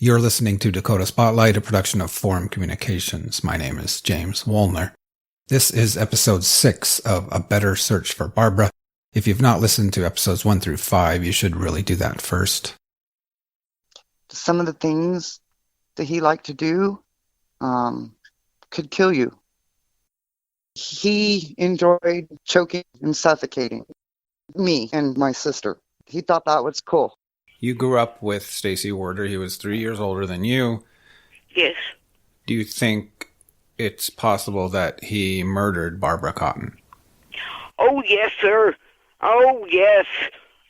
You're listening to Dakota Spotlight, a production of Forum Communications. My name is James Woolner. This is episode 6 of A Better Search for Barbara. If you've not listened to episodes 1 through 5, you should really do that first. Some of the things that he liked to do could kill you. He enjoyed choking and suffocating me and my sister. He thought that was cool. You grew up with Stacy Warder. He was 3 years older than you. Yes. Do you think it's possible that he murdered Barbara Cotton? Oh, yes, sir. Oh, yes.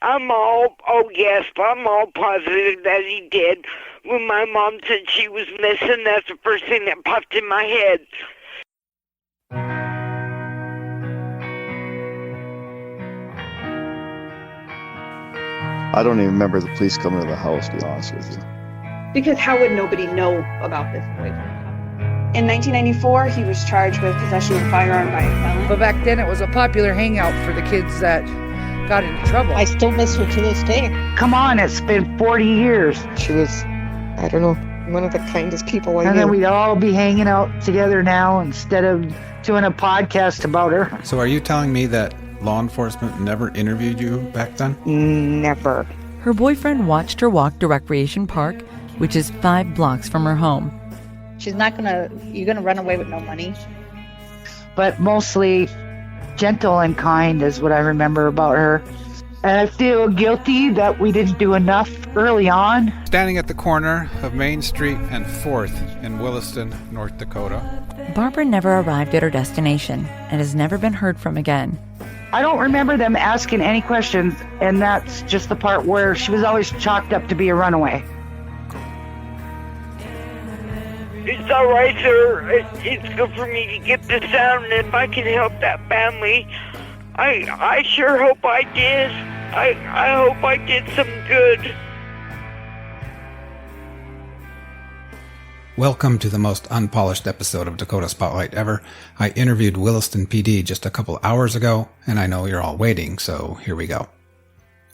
I'm all positive that he did. When my mom said she was missing, that's the first thing that popped in my head. I don't even remember the police coming to the house, to be honest with you. Because how would nobody know about this boyfriend? In 1994, he was charged with possession of a firearm by a felon. But back then, it was a popular hangout for the kids that got into trouble. I still miss her to this day. Come on, it's been 40 years. She was, I don't know, one of the kindest people I knew. And then we'd all be hanging out together now instead of doing a podcast about her. So are you telling me that law enforcement never interviewed you back then? Never. Her boyfriend watched her walk to Recreation Park, which is 5 blocks from her home. You're gonna run away with no money. But mostly gentle and kind is what I remember about her. And I feel guilty that we didn't do enough early on. Standing at the corner of Main Street and 4th in Williston, North Dakota. Barbara never arrived at her destination and has never been heard from again. I don't remember them asking any questions, and that's just the part where she was always chalked up to be a runaway. It's all right, sir. It's good for me to get this out, and if I can help that family, I sure hope I did. I hope I did some good. Welcome to the most unpolished episode of Dakota Spotlight ever. I interviewed Williston PD just a couple hours ago, and I know you're all waiting, so here we go.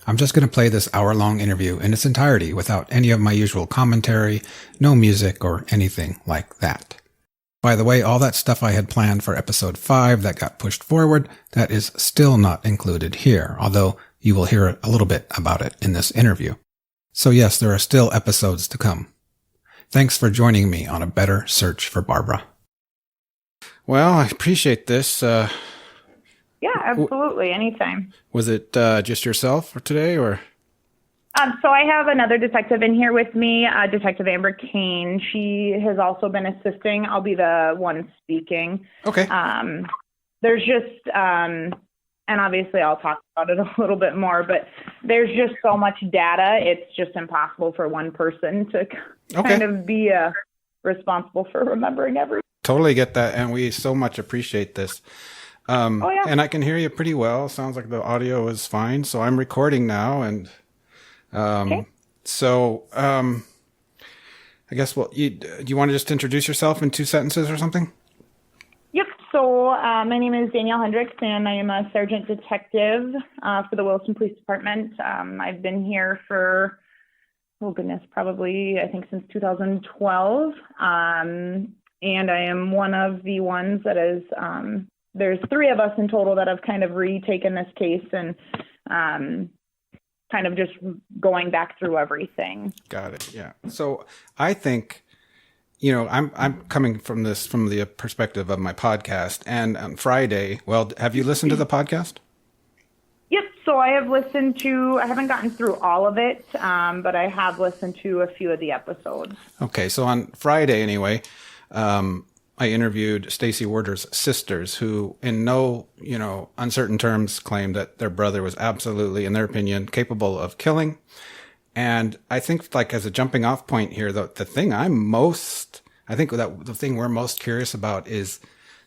I'm just going to play this hour-long interview in its entirety without any of my usual commentary, no music, or anything like that. By the way, all that stuff I had planned for episode 5 that got pushed forward, that is still not included here, although you will hear a little bit about it in this interview. So yes, there are still episodes to come. Thanks for joining me on A Better Search for Barbara. Well, I appreciate this. Yeah, absolutely. Anytime. Was it just yourself for today, or? So I have another detective in here with me, Detective Amber Kane. She has also been assisting. I'll be the one speaking. Okay. There's just, and obviously I'll talk about it a little bit more, but there's just so much data. It's just impossible for one person to kind of be responsible for remembering everything. Totally get that, and we so much appreciate this. Yeah. And I can hear you pretty well. Sounds like the audio is fine. So I'm recording now, and so I guess do you want to just introduce yourself in 2 sentences or something? Yep. So my name is Danielle Hendricks, and I am a sergeant detective for the Williston Police Department. I've been here for, probably, I think, since 2012. And I am one of the ones that is, there's 3 of us in total that have kind of retaken this case and kind of just going back through everything. Got it. Yeah. So I think, I'm coming from the perspective of my podcast, and on Friday, have you listened to the podcast? Yep. So I haven't gotten through all of it, but I have listened to a few of the episodes. Okay. So on Friday, anyway, I interviewed Stacy Warder's sisters, who in no, uncertain terms claimed that their brother was absolutely, in their opinion, capable of killing. And I think, like, as a jumping off point here, the thing the thing we're most curious about is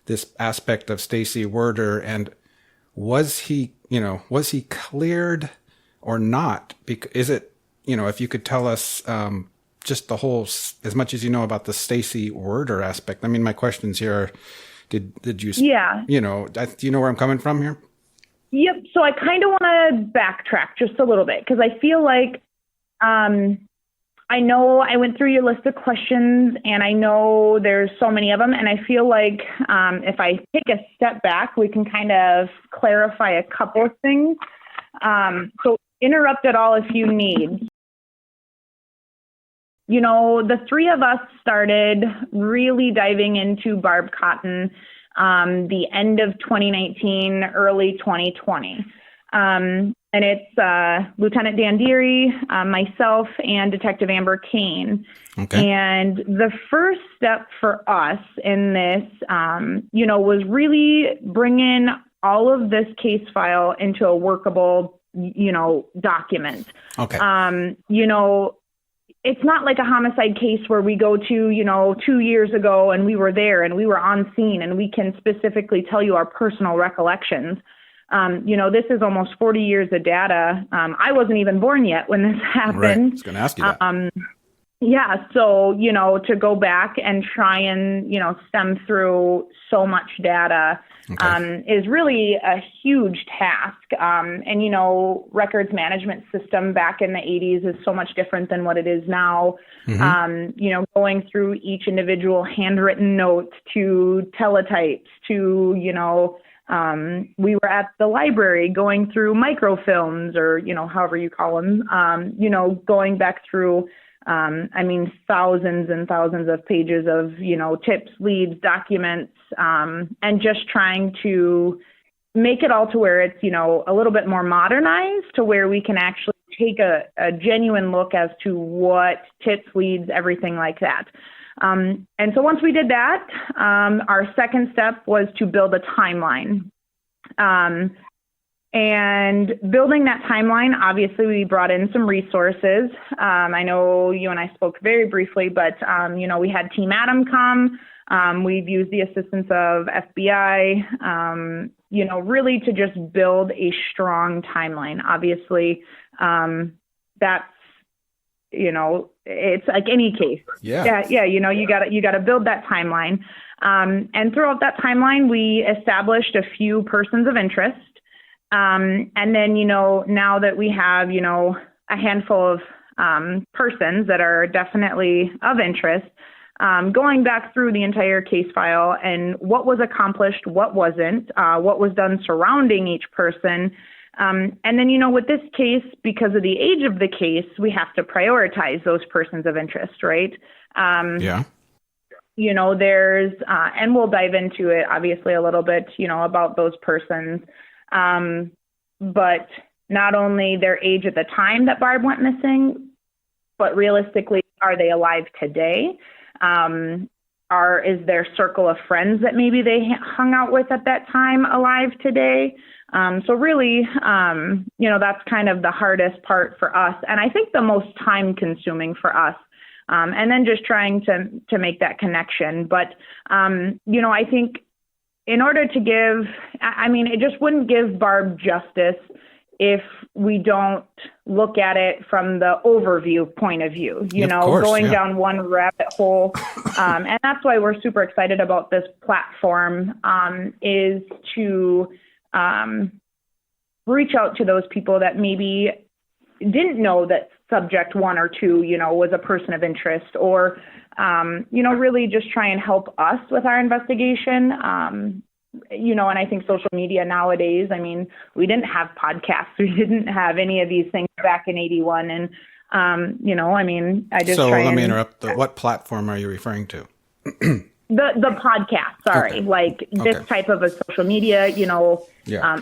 this aspect of Stacy Warder, and was he cleared or not? Is it, if you could tell us, just the whole, as much as you know about the Stacy Warder aspect. I mean, my questions here are, did you, yeah, do you know where I'm coming from here? Yep. So I kind of want to backtrack just a little bit, because I feel like, I know I went through your list of questions, and I know there's so many of them, and I feel like if I take a step back, we can kind of clarify a couple of things. So interrupt at all if you need. You know, the three of us started really diving into Barb Cotton the end of 2019, early 2020. And it's Lieutenant Dan Deary, myself, and Detective Amber Kane. Okay. And the first step for us in this, you know, was really bringing all of this case file into a workable, you know, document. Okay. You know, it's not like a homicide case where we go to, you know, 2 years ago and we were there and we were on scene and we can specifically tell you our personal recollections. You know, this is almost 40 years of data. I wasn't even born yet when this happened. Right. I was going to ask you that. Yeah. So, you know, to go back and try and, you know, stem through so much data is really a huge task. And, you know, records management system back in the 80s is so much different than what it is now. You know, going through each individual handwritten note to teletypes to, you know, we were at the library going through microfilms or, you know, however you call them, you know, going back through, I mean, thousands and thousands of pages of, you know, tips, leads, documents, and just trying to make it all to where it's, you know, a little bit more modernized to where we can actually take a genuine look as to what tips, leads, everything like that. And so once we did that, our second step was to build a timeline. And building that timeline, obviously, we brought in some resources. I know you and I spoke very briefly, but, you know, we had Team Adam come. We've used the assistance of FBI, you know, really to just build a strong timeline. Obviously, that's, you know, it's like any case. Yeah. You know, you gotta build that timeline. And throughout that timeline, we established a few persons of interest. And then, you know, now that we have, you know, a handful of persons that are definitely of interest, going back through the entire case file and what was accomplished, what wasn't, what was done surrounding each person. And then, you know, with this case, because of the age of the case, we have to prioritize those persons of interest, right? Yeah. You know, there's, and we'll dive into it, obviously, a little bit, you know, about those persons. But not only their age at the time that Barb went missing, but realistically, are they alive today? Is their circle of friends that maybe they hung out with at that time alive today? So really, you know, that's kind of the hardest part for us. And I think the most time consuming for us. And then just trying to make that connection. But, you know, I think in order to give, I mean, it just wouldn't give Barb justice if we don't look at it from the overview point of view, you know, going down one rabbit hole. And that's why we're super excited about this platform, is to reach out to those people that maybe didn't know that subject 1 or 2, you know, was a person of interest, or, you know, really just try and help us with our investigation. You know, and I think social media nowadays, I mean, we didn't have podcasts. We didn't have any of these things back in 81. And, you know, I mean, I just let me interrupt. What platform are you referring to? The podcast, sorry. Okay. Like this type of a social media, you know,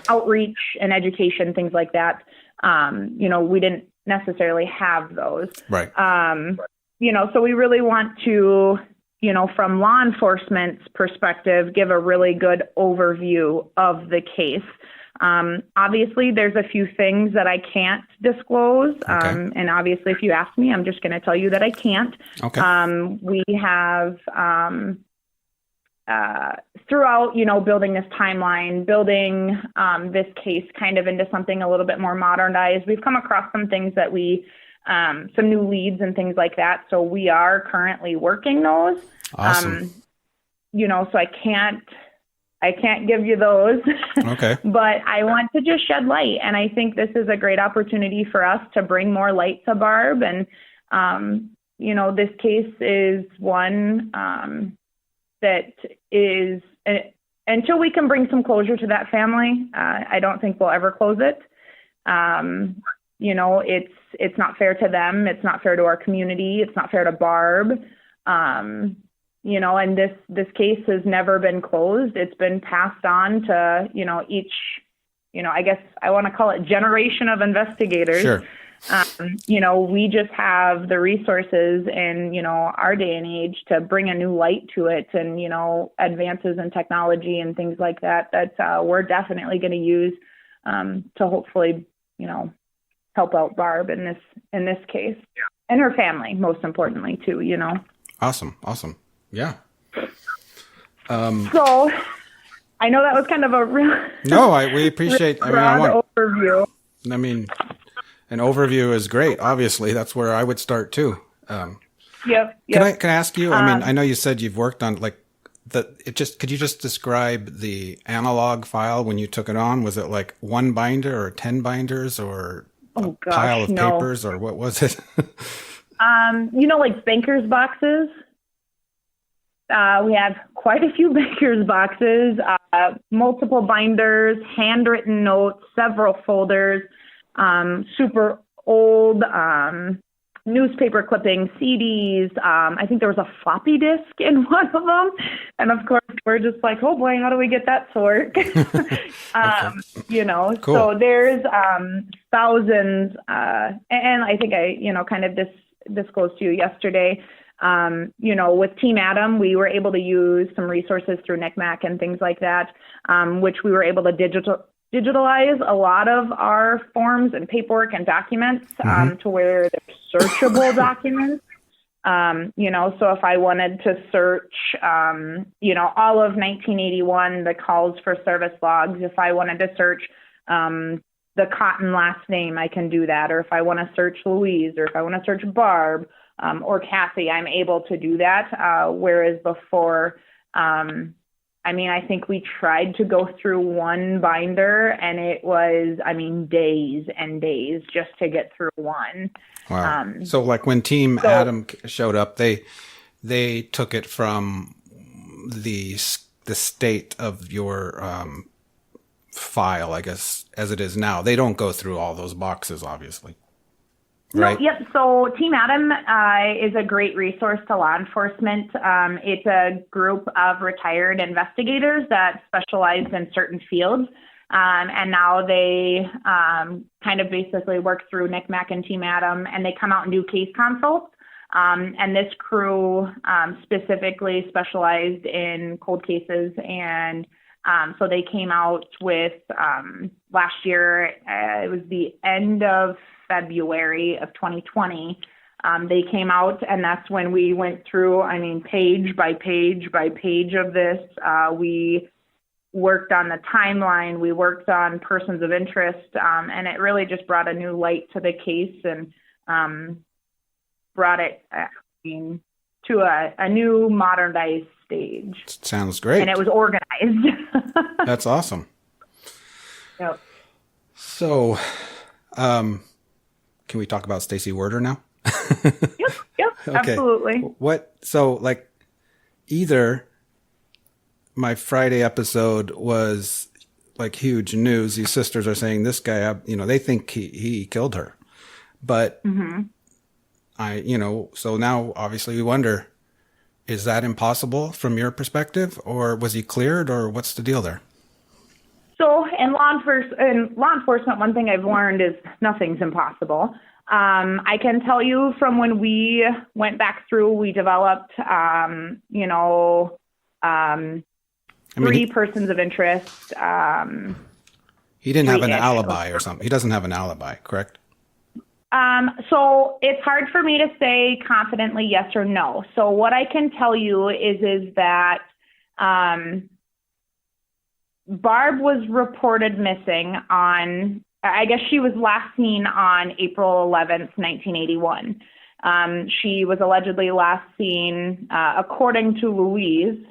outreach and education, things like that. You know, we didn't necessarily have those. Right. You know, so we really want to, you know, from law enforcement's perspective, give a really good overview of the case. Obviously, there's a few things that I can't disclose. And obviously, if you ask me, I'm just going to tell you that I can't. Okay. We have, throughout, you know, building this timeline, building this case kind of into something a little bit more modernized, we've come across some things that we, some new leads and things like that. So we are currently working those. Awesome. You know, so I can't give you those. Okay. But I want to just shed light. And I think this is a great opportunity for us to bring more light to Barb. And, this case is one that is, until we can bring some closure to that family, I don't think we'll ever close it. It's not fair to them. It's not fair to our community. It's not fair to Barb. And this case has never been closed. It's been passed on to, each, I guess I want to call it generation of investigators. Sure. We just have the resources in, our day and age to bring a new light to it and, advances in technology and things like that we're definitely going to use to hopefully, help out Barb in this case and her family, most importantly too, Awesome. Yeah. So I know that was kind of a real we appreciate, overview. I mean, an overview is great. Obviously, that's where I would start too. Yep. Can I ask you? I mean, I know you said you've worked on could you just describe the analog file when you took it on? Was it like one binder or 10 binders or a pile of papers, or what was it? Like banker's boxes. We have quite a few banker's boxes, multiple binders, handwritten notes, several folders, super old newspaper clippings, CDs. I think there was a floppy disk in one of them. And of course, we're just like, oh boy, how do we get that to work? Cool. So there's thousands. And I think I kind of disclosed to you yesterday, with Team Adam, we were able to use some resources through NCMEC and things like that, which we were able to digitalize a lot of our forms and paperwork and documents to where they're searchable documents. So if I wanted to search, all of 1981, the calls for service logs, if I wanted to search the Cotton last name, I can do that. Or if I want to search Louise, or if I want to search Barb or Kathy, I'm able to do that. Whereas before, I think we tried to go through one binder and it was, days and days just to get through one. Wow. So like when Team Adam showed up, they took it from the state of your file, I guess, as it is now. They don't go through all those boxes, obviously. Right? No, yep. So Team Adam is a great resource to law enforcement. It's a group of retired investigators that specialize in certain fields. And now they kind of basically work through NCMEC and Team Adam, and they come out and do case consults. And this crew specifically specialized in cold cases. And so they came out with last year, it was the end of February of 2020, they came out, and that's when we went through, page by page by page of this. We worked on the timeline, we worked on persons of interest, and it really just brought a new light to the case and brought it to a new modernized stage. Sounds great. And it was organized. That's awesome. Yep. So, can we talk about Stacy Werder now? Yep, Okay. Absolutely. Either my Friday episode was like huge news. These sisters are saying this guy, they think he killed her, but so now obviously we wonder, is that impossible from your perspective, or was he cleared, or what's the deal there? So in law enforcement, one thing I've learned is nothing's impossible. I can tell you from when we went back through, we developed, three persons of interest. He didn't have an alibi or something. He doesn't have an alibi, correct? So it's hard for me to say confidently yes or no. So what I can tell you is that Barb was reported missing on, I guess she was last seen on April 11th, 1981. She was allegedly last seen, according to Louise,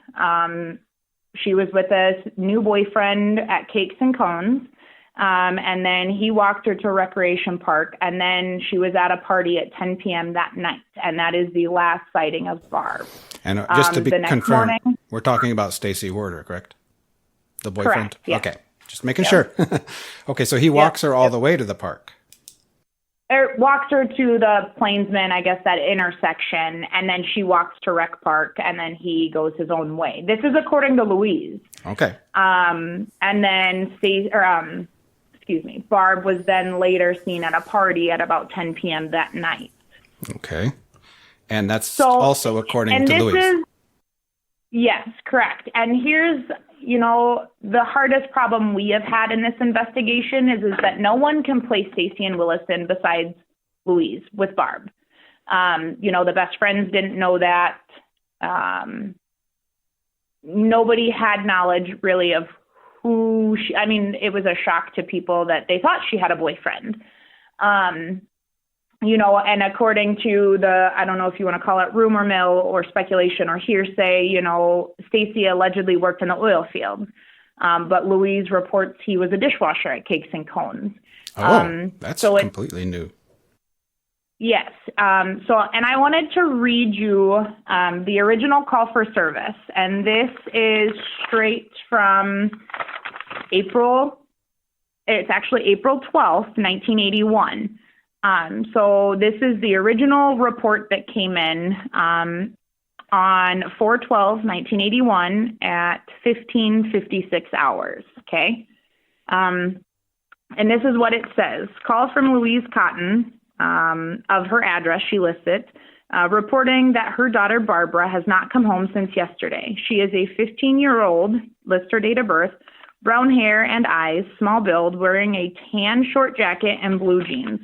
she was with a new boyfriend at Cakes and Cones. And then he walked her to Recreation Park, and then she was at a party at 10 p.m. that night, and that is the last sighting of Barb. And just to be the next confirmed, morning, we're talking about Stacy Warder, correct? The boyfriend? Correct, yeah. Okay, just making sure. Okay, so he walks her all the way to the park. Walks her to the Plainsman, I guess, that intersection, and then she walks to Rec Park, and then he goes his own way. This is according to Louise. Okay. And then Barb was then later seen at a party at about 10 p.m. that night. Okay. And that's also according to Louise. Yes, correct. And here's, the hardest problem we have had in this investigation is that no one can place Stacy and Williston besides Louise with Barb. The best friends didn't know that. Nobody had knowledge really of who she, it was a shock to people that they thought she had a boyfriend. And according to I don't know if you want to call it rumor mill or speculation or hearsay, Stacy allegedly worked in the oil field. But Louise reports he was a dishwasher at Cakes and Cones. That's completely new. Yes. And I wanted to read you the original call for service. And this is straight from April 12th, 1981. So this is the original report that came in on 4/12/1981 at 15:56 hours. Okay. And this is what it says. Call from Louise Cotton, of her address, she lists it, reporting that her daughter Barbara has not come home since yesterday. She is a 15-year-old, lists her date of birth, brown hair and eyes, small build, wearing a tan short jacket and blue jeans.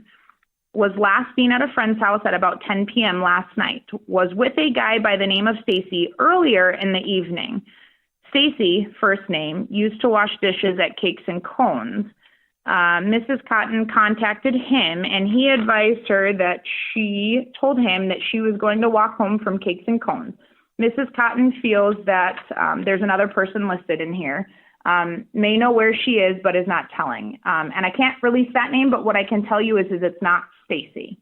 Was last seen at a friend's house at about 10 p.m. last night. Was with a guy by the name of Stacy earlier in the evening. Stacy, first name, used to wash dishes at Cakes and Cones. Mrs. Cotton contacted him, and he advised her that she told him that she was going to walk home from Cakes and Cones. Mrs. Cotton feels that there's another person listed in here. May know where she is, but is not telling. And I can't release that name, but what I can tell you is it's not Stacy.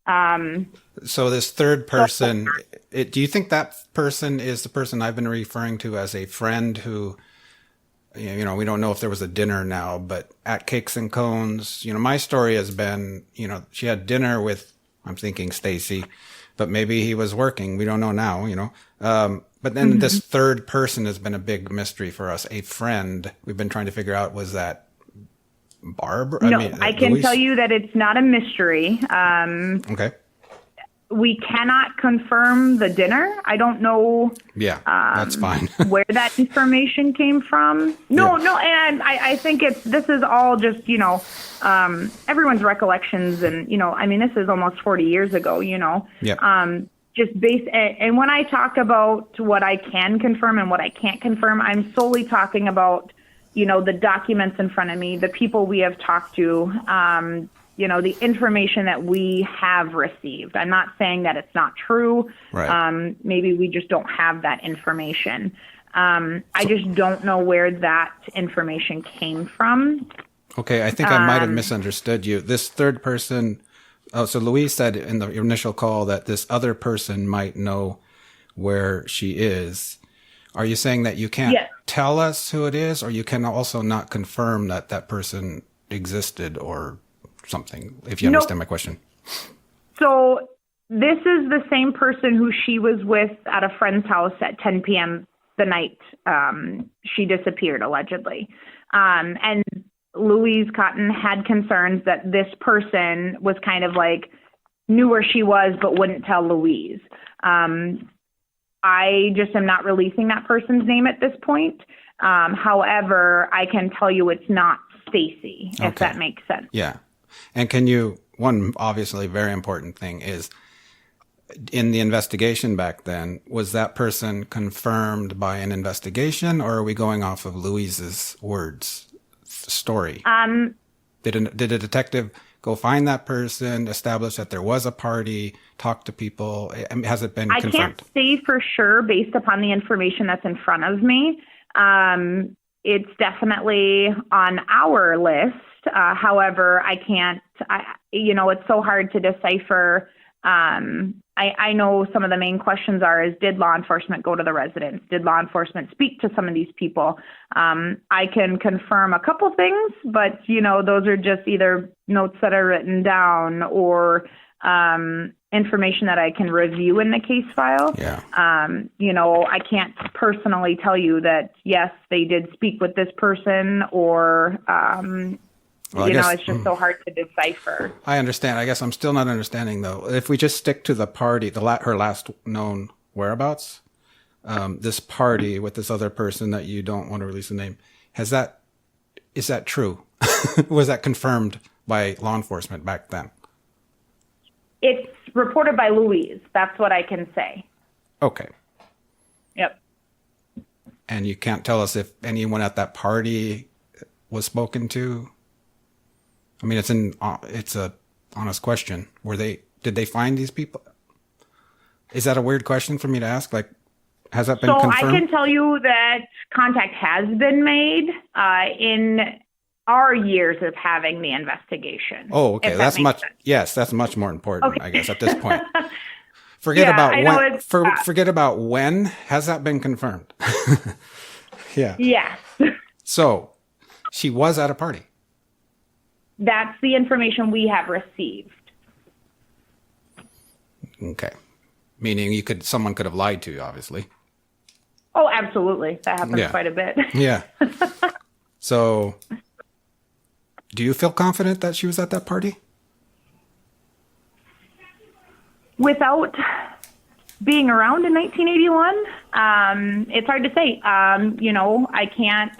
So this third person, do you think that person is the person I've been referring to as a friend who, we don't know if there was a dinner now, but at Cakes and Cones, my story has been, she had dinner with, I'm thinking Stacy, but maybe he was working. We don't know now, but then this third person has been a big mystery for us. A friend. We've been trying to figure out, was that Barb? I can Louise? tell you that it's not a mystery. Okay. We cannot confirm the dinner. I don't know. Yeah, that's fine. Where that information came from. No, and I think this is all just, everyone's recollections, and, this is almost 40 years ago, Yeah. Just and when I talk about what I can confirm and what I can't confirm, I'm solely talking about, the documents in front of me, the people we have talked to, the information that we have received. I'm not saying that it's not true. Right. Maybe we just don't have that information. I just don't know where that information came from. Okay, I think I might have misunderstood you. This third person, so Louise said in the initial call that this other person might know where she is. Are you saying that you can't tell us who it is, or you can also not confirm that that person existed or something, if you understand my question? So this is the same person who she was with at a friend's house at 10 p.m. the night she disappeared, allegedly. And Louise Cotton had concerns that this person was kind of like knew where she was but wouldn't tell Louise. I just am not releasing that person's name at this point. However, I can tell you it's not Stacy, if that makes sense. Yeah. And one obviously very important thing is, in the investigation back then, was that person confirmed by an investigation, or are we going off of Louise's words, story? Did a detective go find that person, establish that there was a party, talk to people? Has it been confirmed? I can't say for sure based upon the information that's in front of me. it's definitely on our list. However, I can't, it's so hard to decipher. I know some of the main questions is did law enforcement go to the residence? Did law enforcement speak to some of these people? I can confirm a couple things, but, those are just either notes that are written down or information that I can review in the case file. Yeah. I can't personally tell you that, yes, they did speak with this person or, it's just so hard to decipher. I understand. I guess I'm still not understanding, though. If we just stick to the party, her last known whereabouts, this party with this other person that you don't want to release the name, is that true? Was that confirmed by law enforcement back then? It's reported by Louise. That's what I can say. Okay. Yep. And you can't tell us if anyone at that party was spoken to? I mean, it's a honest question. Did they find these people? Is that a weird question for me to ask? Like, has that been confirmed? So I can tell you that contact has been made in our years of having the investigation. Oh, okay. That's much. Sense. Yes, that's much more important, okay. I guess, at this point. Forget about when. Has that been confirmed? Yeah. Yes. So she was at a party. That's the information we have received. Okay. Meaning someone could have lied to you, obviously. Oh, absolutely. That happens quite a bit. Yeah. So, do you feel confident that she was at that party? Without being around in 1981, it's hard to say. I can't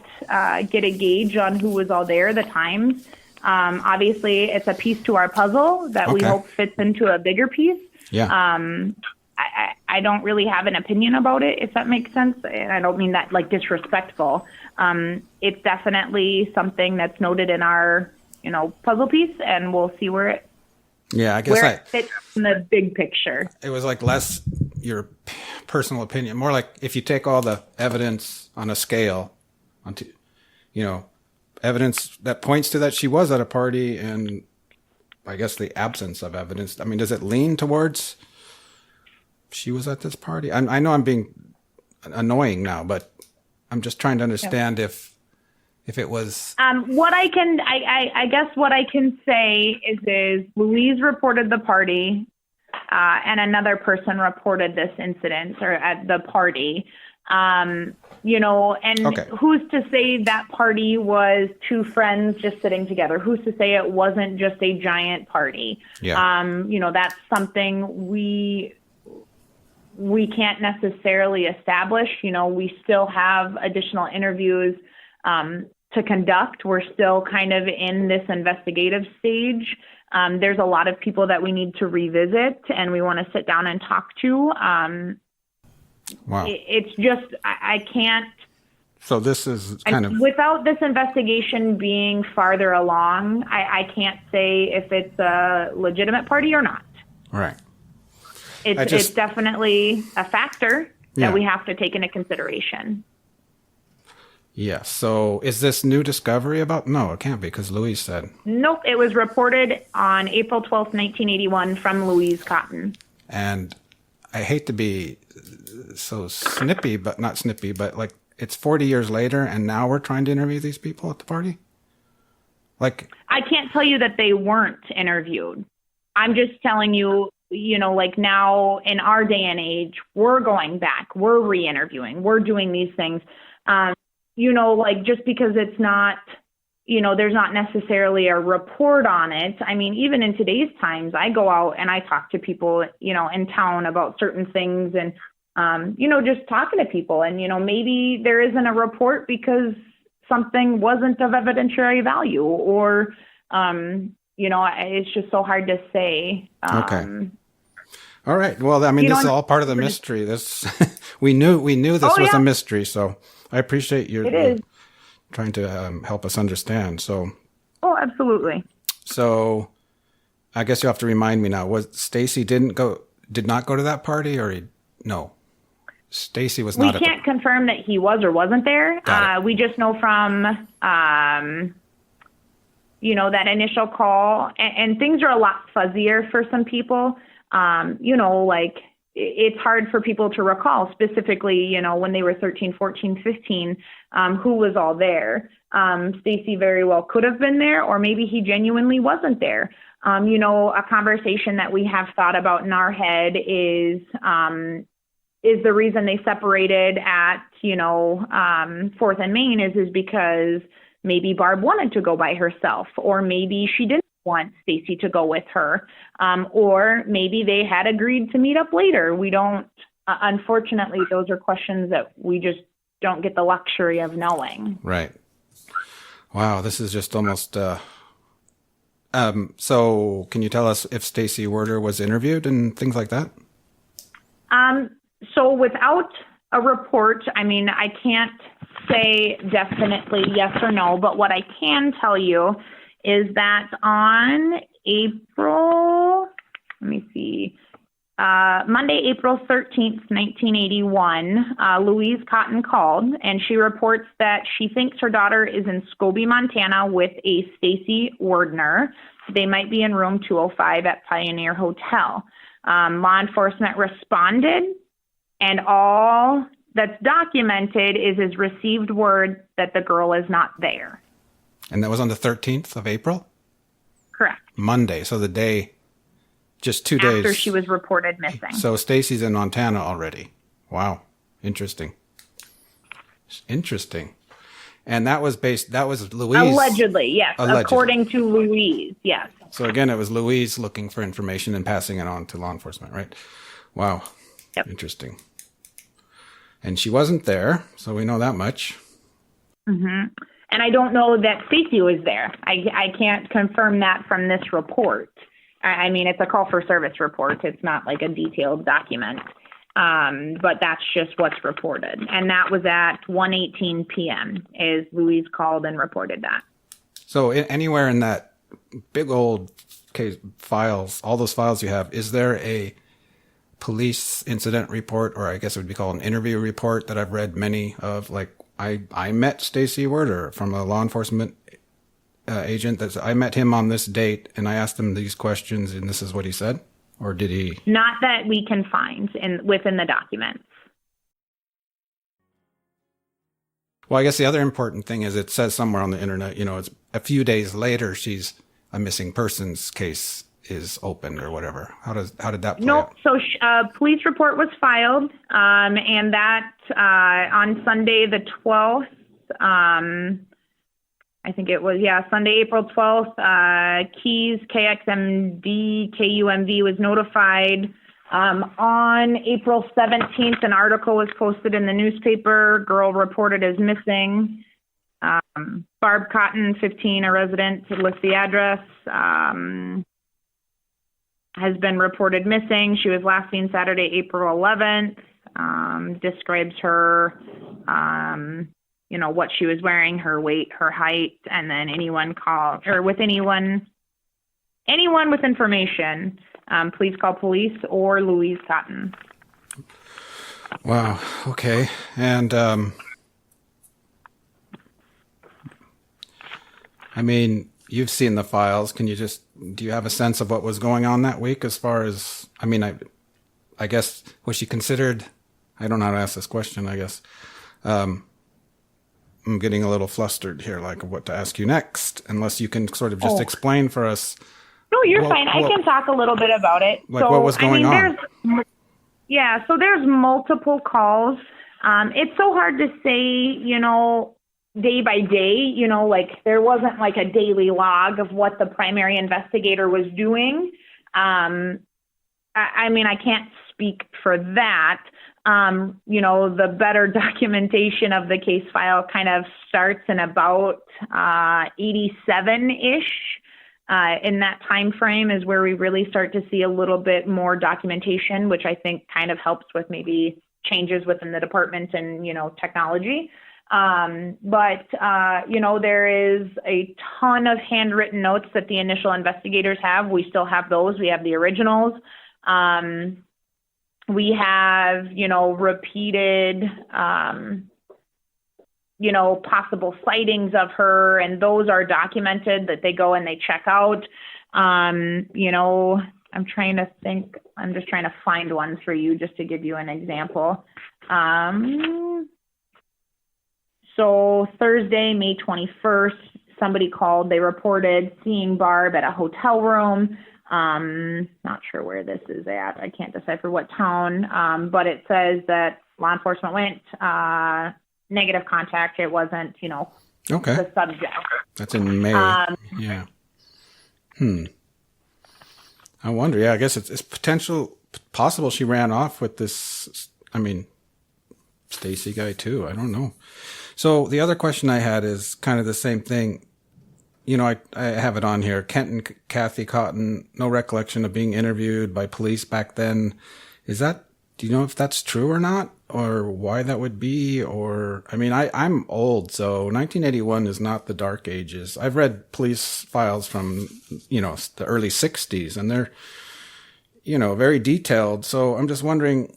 get a gauge on who was all there, the times. Obviously, it's a piece to our puzzle that we hope fits into a bigger piece. Yeah. I don't really have an opinion about it, if that makes sense. And I don't mean that like disrespectful. It's definitely something that's noted in our, puzzle piece, and we'll see where it fits in the big picture. It was like less your personal opinion, more like if you take all the evidence on a scale, onto, evidence that points to that she was at a party, and I guess the absence of evidence. I mean, does it lean towards she was at this party? I know I'm being annoying now, but I'm just trying to understand if it was. What I guess what I can say is Louise reported the party, and another person reported this incident or at the party. Who's to say that party was two friends just sitting together? Who's to say it wasn't just a giant party? Yeah. That's something we can't necessarily establish. We still have additional interviews to conduct. We're still kind of in this investigative stage. There's a lot of people that we need to revisit and we want to sit down and talk to. Wow. It's just, I can't. So this is kind of. Without this investigation being farther along, I can't say if it's a legitimate party or not. Right. It's definitely a factor that we have to take into consideration. Yeah. So is this new discovery about? No, it can't be, because Louise said. Nope. It was reported on April 12th, 1981 from Louise Cotton. And I hate to be so snippy, but not snippy, but like it's 40 years later and now we're trying to interview these people at the party? Like, I can't tell you that they weren't interviewed. I'm just telling you, like now in our day and age, we're going back, we're re-interviewing, we're doing these things. Like just because it's not, there's not necessarily a report on it. I mean, even in today's times, I go out and I talk to people, in town about certain things and, just talking to people and, maybe there isn't a report because something wasn't of evidentiary value or, it's just so hard to say. Okay. All right. Well, I mean, this is all part of the mystery. This we knew this was a mystery. So I appreciate your trying to help us understand. So. Oh, absolutely. So, I guess you have to remind me now. Was Stacy did not go to that party, or no? Stacy was We not. can't confirm that he was or wasn't there. We just know from, that initial call, and things are a lot fuzzier for some people. It's hard for people to recall specifically, when they were 13, 14, 15, who was all there. Stacy very well could have been there, or maybe he genuinely wasn't there. A conversation that we have thought about in our head is the reason they separated at, 4th and Main is because maybe Barb wanted to go by herself, or maybe she didn't want Stacy to go with her, or maybe they had agreed to meet up later. We don't, unfortunately, those are questions that we just don't get the luxury of knowing. Right. Wow, this is just almost, so can you tell us if Stacy Werder was interviewed and things like that? So without a report, I can't say definitely yes or no, but what I can tell you is that on Monday, April 13th, 1981, Louise Cotton called, and she reports that she thinks her daughter is in Scobie, Montana with a Stacy Werdner. They might be in room 205 at Pioneer Hotel. Law enforcement responded, and all that's documented is his received word that the girl is not there. And that was on the 13th of April? Correct. Monday, so the day, just 2 days. After she was reported missing. So Stacy's in Montana already. Wow. Interesting. And that was Louise. Allegedly, yes. Allegedly. According to Louise, yes. So again, it was Louise looking for information and passing it on to law enforcement, right? Wow. Yep. Interesting. And she wasn't there, so we know that much. Mm-hmm. And I don't know that Stacy was there. I can't confirm that from this report. It's a call for service report. It's not like a detailed document. But that's just what's reported. And that was at 1:18 p.m. is Louise called and reported that. So anywhere in that big old case files, all those files you have, is there a police incident report, or I guess it would be called an interview report that I've read many of? Like I met Stacy Werder from a law enforcement agent. I met him on this date, and I asked him these questions, and this is what he said. Or did he? Not that we can find within the documents. Well, I guess the other important thing is it says somewhere on the internet, it's a few days later, a missing persons case is opened or whatever. How did that play out? So police report was filed, and that on Sunday the 12th, I think it was, Sunday, April 12th, Keys, KXMD, KUMV was notified. On April 17th, an article was posted in the newspaper, girl reported as missing. Barb Cotton, 15, a resident, to list the address, has been reported missing. She was last seen Saturday, April 11th, describes her, what she was wearing, her weight, her height, and then anyone with information, please call police or Louise Cotton. Wow. Okay. And, you've seen the files. Do you have a sense of what was going on that week as far as, I guess, was she considered, I don't know how to ask this question, I guess. I'm getting a little flustered here, like what to ask you next, unless you can sort of just explain for us. No, you're fine. I can talk a little bit about it. Like what was going on? So there's multiple calls. It's so hard to say, day by day, there wasn't like a daily log of what the primary investigator was doing. I can't speak for that. The better documentation of the case file kind of starts in about 87-ish. In that time frame is where we really start to see a little bit more documentation, which I think kind of helps with maybe changes within the department and, technology. There is a ton of handwritten notes that the initial investigators have. We still have those. We have the originals. We have, repeated, possible sightings of her, and those are documented that they go and they check out. I'm trying to think. I'm just trying to find one for you just to give you an example. So Thursday, May 21st, somebody called. They reported seeing Barb at a hotel room. Not sure where this is at. I can't decipher what town, but it says that law enforcement went, negative contact. It wasn't, Okay. the subject. That's in May. Yeah. I wonder. Yeah, I guess it's possible she ran off with this, Stacy guy too. I don't know. So the other question I had is kind of the same thing. I have it on here. Kent and Kathy Cotton, no recollection of being interviewed by police back then. Do you know if that's true or not? Or why that would be? Or, I'm old, so 1981 is not the dark ages. I've read police files from, the early 60s, and they're, very detailed. So I'm just wondering,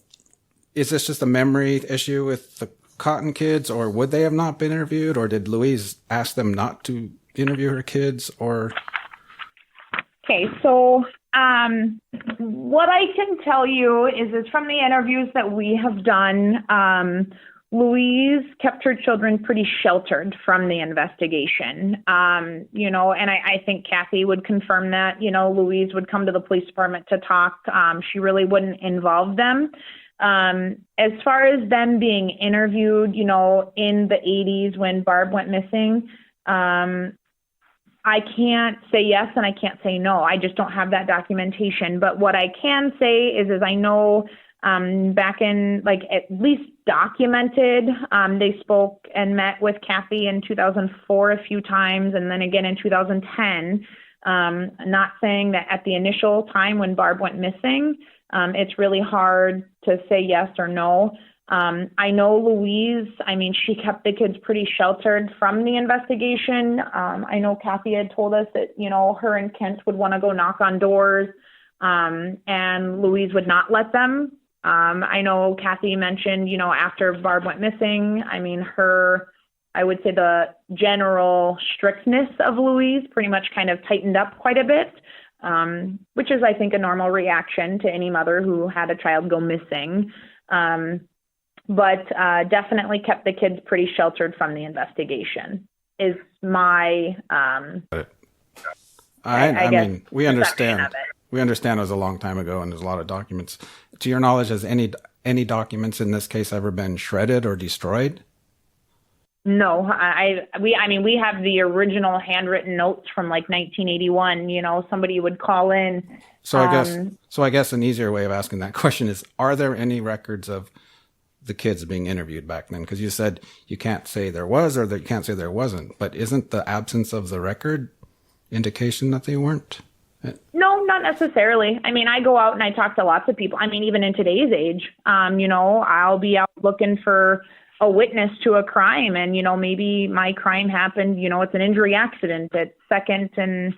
is this just a memory issue with the Cotton kids, or would they have not been interviewed? Or did Louise ask them not to interview her kids? Or Okay, so what I can tell you is from the interviews that we have done, Louise kept her children pretty sheltered from the investigation. And I think Kathy would confirm that. Louise would come to the police department to talk. She really wouldn't involve them. As far as them being interviewed, in the 80s when Barb went missing, I can't say yes and I can't say no. I just don't have that documentation. But what I can say is I know back in, at least documented, they spoke and met with Kathy in 2004 a few times, and then again in 2010. Not saying that at the initial time when Barb went missing, it's really hard to say yes or no. I know Louise, she kept the kids pretty sheltered from the investigation. I know Kathy had told us that, her and Kent would want to go knock on doors, and Louise would not let them. I know Kathy mentioned, after Barb went missing, I would say the general strictness of Louise pretty much kind of tightened up quite a bit, which is, I think, a normal reaction to any mother who had a child go missing. But definitely kept the kids pretty sheltered from the investigation is my, we understand. We understand it was a long time ago and there's a lot of documents. To your knowledge, has any documents in this case ever been shredded or destroyed? No, we have the original handwritten notes from 1981. Somebody would call in. So I guess an easier way of asking that question is: are there any records of the kids being interviewed back then? Because you said you can't say there was, or that you can't say there wasn't. But isn't the absence of the record indication that they weren't? No, not necessarily. I go out and I talk to lots of people. even in today's age, I'll be out looking for a witness to a crime, and maybe my crime happened, it's an injury accident at 2nd and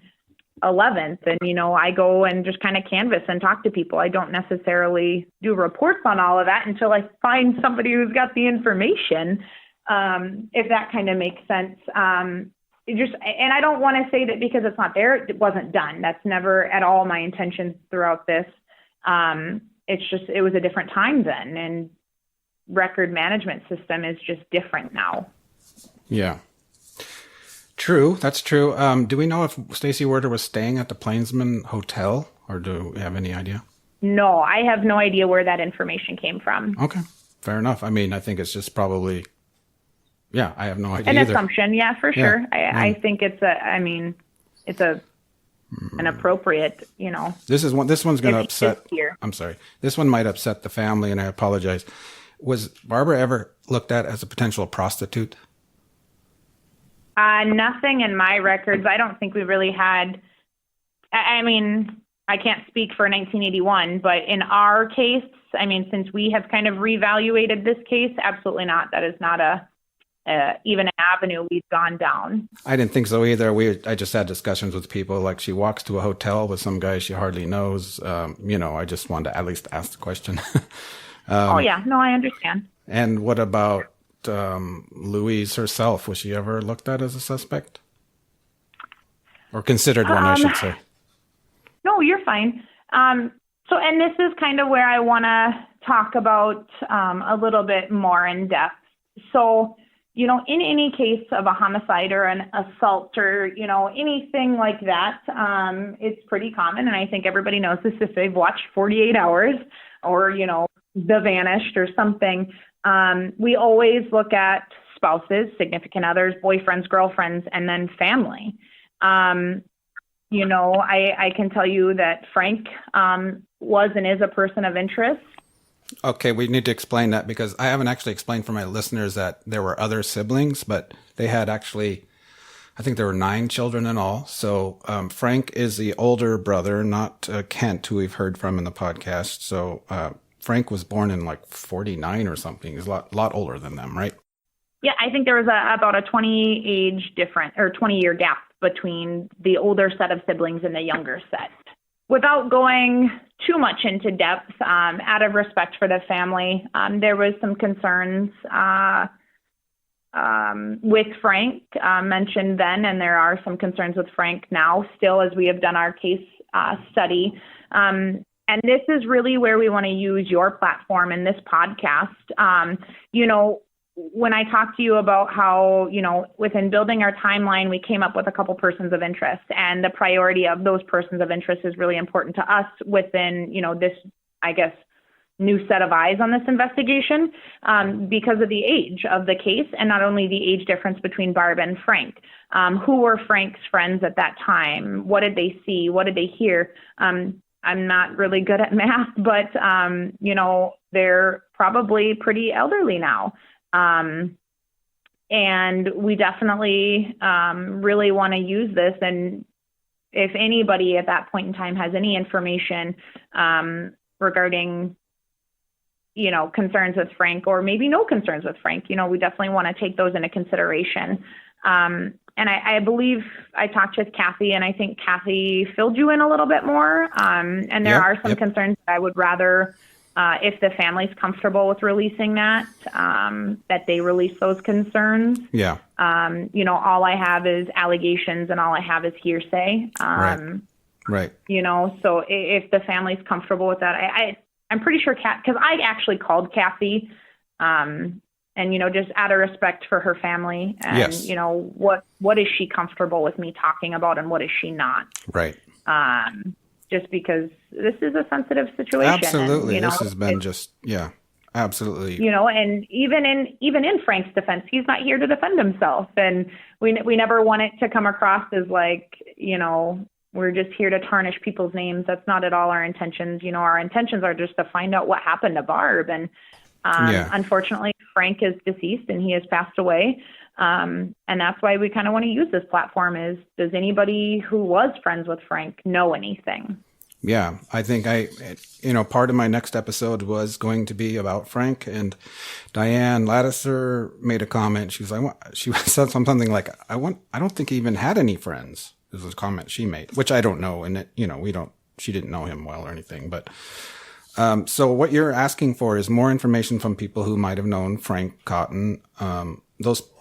11th, and I go and just kind of canvass and talk to people. I don't necessarily do reports on all of that until I find somebody who's got the information, if that kind of makes sense. And I don't want to say that because it's not there, it wasn't done. That's never at all my intention throughout this. It's just, it was a different time then, and record management system is just different now. Yeah. True. That's true. Do we know if Stacy Werder was staying at the Plainsman Hotel, or do we have any idea? No, I have no idea where that information came from. Okay. Fair enough. I think it's just probably, I have no idea An either. assumption. Yeah, for sure. I think it's an appropriate, This one's going to upset. I'm sorry. This one might upset the family, and I apologize. Was Barbara ever looked at as a potential prostitute? Nothing in my records. I don't think we really had. I can't speak for 1981, but in our case, since we have kind of reevaluated this case, absolutely not. That is not a even an avenue we've gone down. I didn't think so either. I just had discussions with people, like she walks to a hotel with some guy she hardly knows. I just wanted to at least ask the question. Oh yeah, no, I understand. And what about Louise herself? Was she ever looked at as a suspect? Or considered one, I should say. No, you're fine. So, and this is kind of where I want to talk about a little bit more in depth. So, in any case of a homicide or an assault or, anything like that, it's pretty common. And I think everybody knows this if they've watched 48 Hours or, The Vanished or something. We always look at spouses, significant others, boyfriends, girlfriends, and then family. I can tell you that Frank was and is a person of interest. Okay, we need to explain that because I haven't actually explained for my listeners that there were other siblings, but they had actually, I think there were 9 children in all. So Frank is the older brother, not Kent, who we've heard from in the podcast. So Frank was born in like 49 or something. He's a lot older than them, right? Yeah, I think there was about a 20-year gap between the older set of siblings and the younger set. Without going too much into depth, out of respect for the family, there was some concerns with Frank mentioned then, and there are some concerns with Frank now still as we have done our case study. And this is really where we want to use your platform in this podcast. When I talked to you about how, within building our timeline, we came up with a couple persons of interest, and the priority of those persons of interest is really important to us within, this, I guess, new set of eyes on this investigation because of the age of the case, and not only the age difference between Barb and Frank. Who were Frank's friends at that time? What did they see? What did they hear? I'm not really good at math, but, they're probably pretty elderly now. And we definitely really want to use this. And if anybody at that point in time has any information regarding, concerns with Frank, or maybe no concerns with Frank, we definitely want to take those into consideration. And I believe I talked with Kathy, and I think Kathy filled you in a little bit more. And there are some concerns that I would rather, if the family's comfortable with releasing that they release those concerns. Yeah. All I have is allegations, and all I have is hearsay. Right. So if the family's comfortable with that, I'm pretty sure because I actually called Kathy, and, just out of respect for her family and, what is she comfortable with me talking about and what is she not? Right. Just because this is a sensitive situation. Absolutely. And, this has been absolutely. And even in Frank's defense, he's not here to defend himself. And we never want it to come across as like, we're just here to tarnish people's names. That's not at all our intentions. Our intentions are just to find out what happened to Barb. And unfortunately, Frank is deceased and he has passed away. And that's why we kind of want to use this platform is, does anybody who was friends with Frank know anything? Yeah, I think part of my next episode was going to be about Frank, and Diane Lattiser made a comment. She said something like, I don't think he even had any friends. This was a comment she made, which I don't know. And she didn't know him well or anything, but, so what you're asking for is more information from people who might have known Frank Cotton.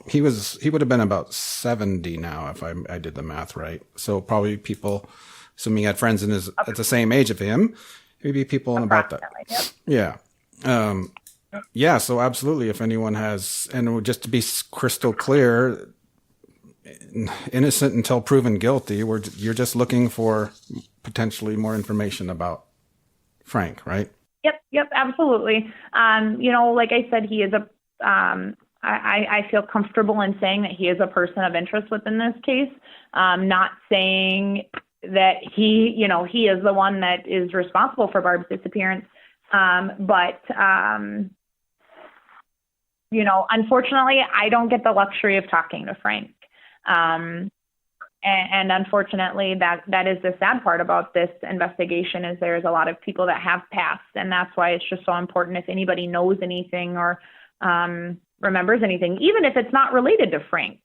He would have been about 70 now if I did the math right. So probably people, assuming he had friends at the same age of him, maybe people in about that. Yep. Yeah. So absolutely. If anyone has, and just to be crystal clear, innocent until proven guilty, you're just looking for potentially more information about Frank, right? Yep, absolutely. Like I said, he is I feel comfortable in saying that he is a person of interest within this case. Not saying that he is the one that is responsible for Barb's disappearance. But unfortunately, I don't get the luxury of talking to Frank. And unfortunately, that is the sad part about this investigation is there's a lot of people that have passed. And that's why it's just so important if anybody knows anything or, remembers anything, even if it's not related to Frank.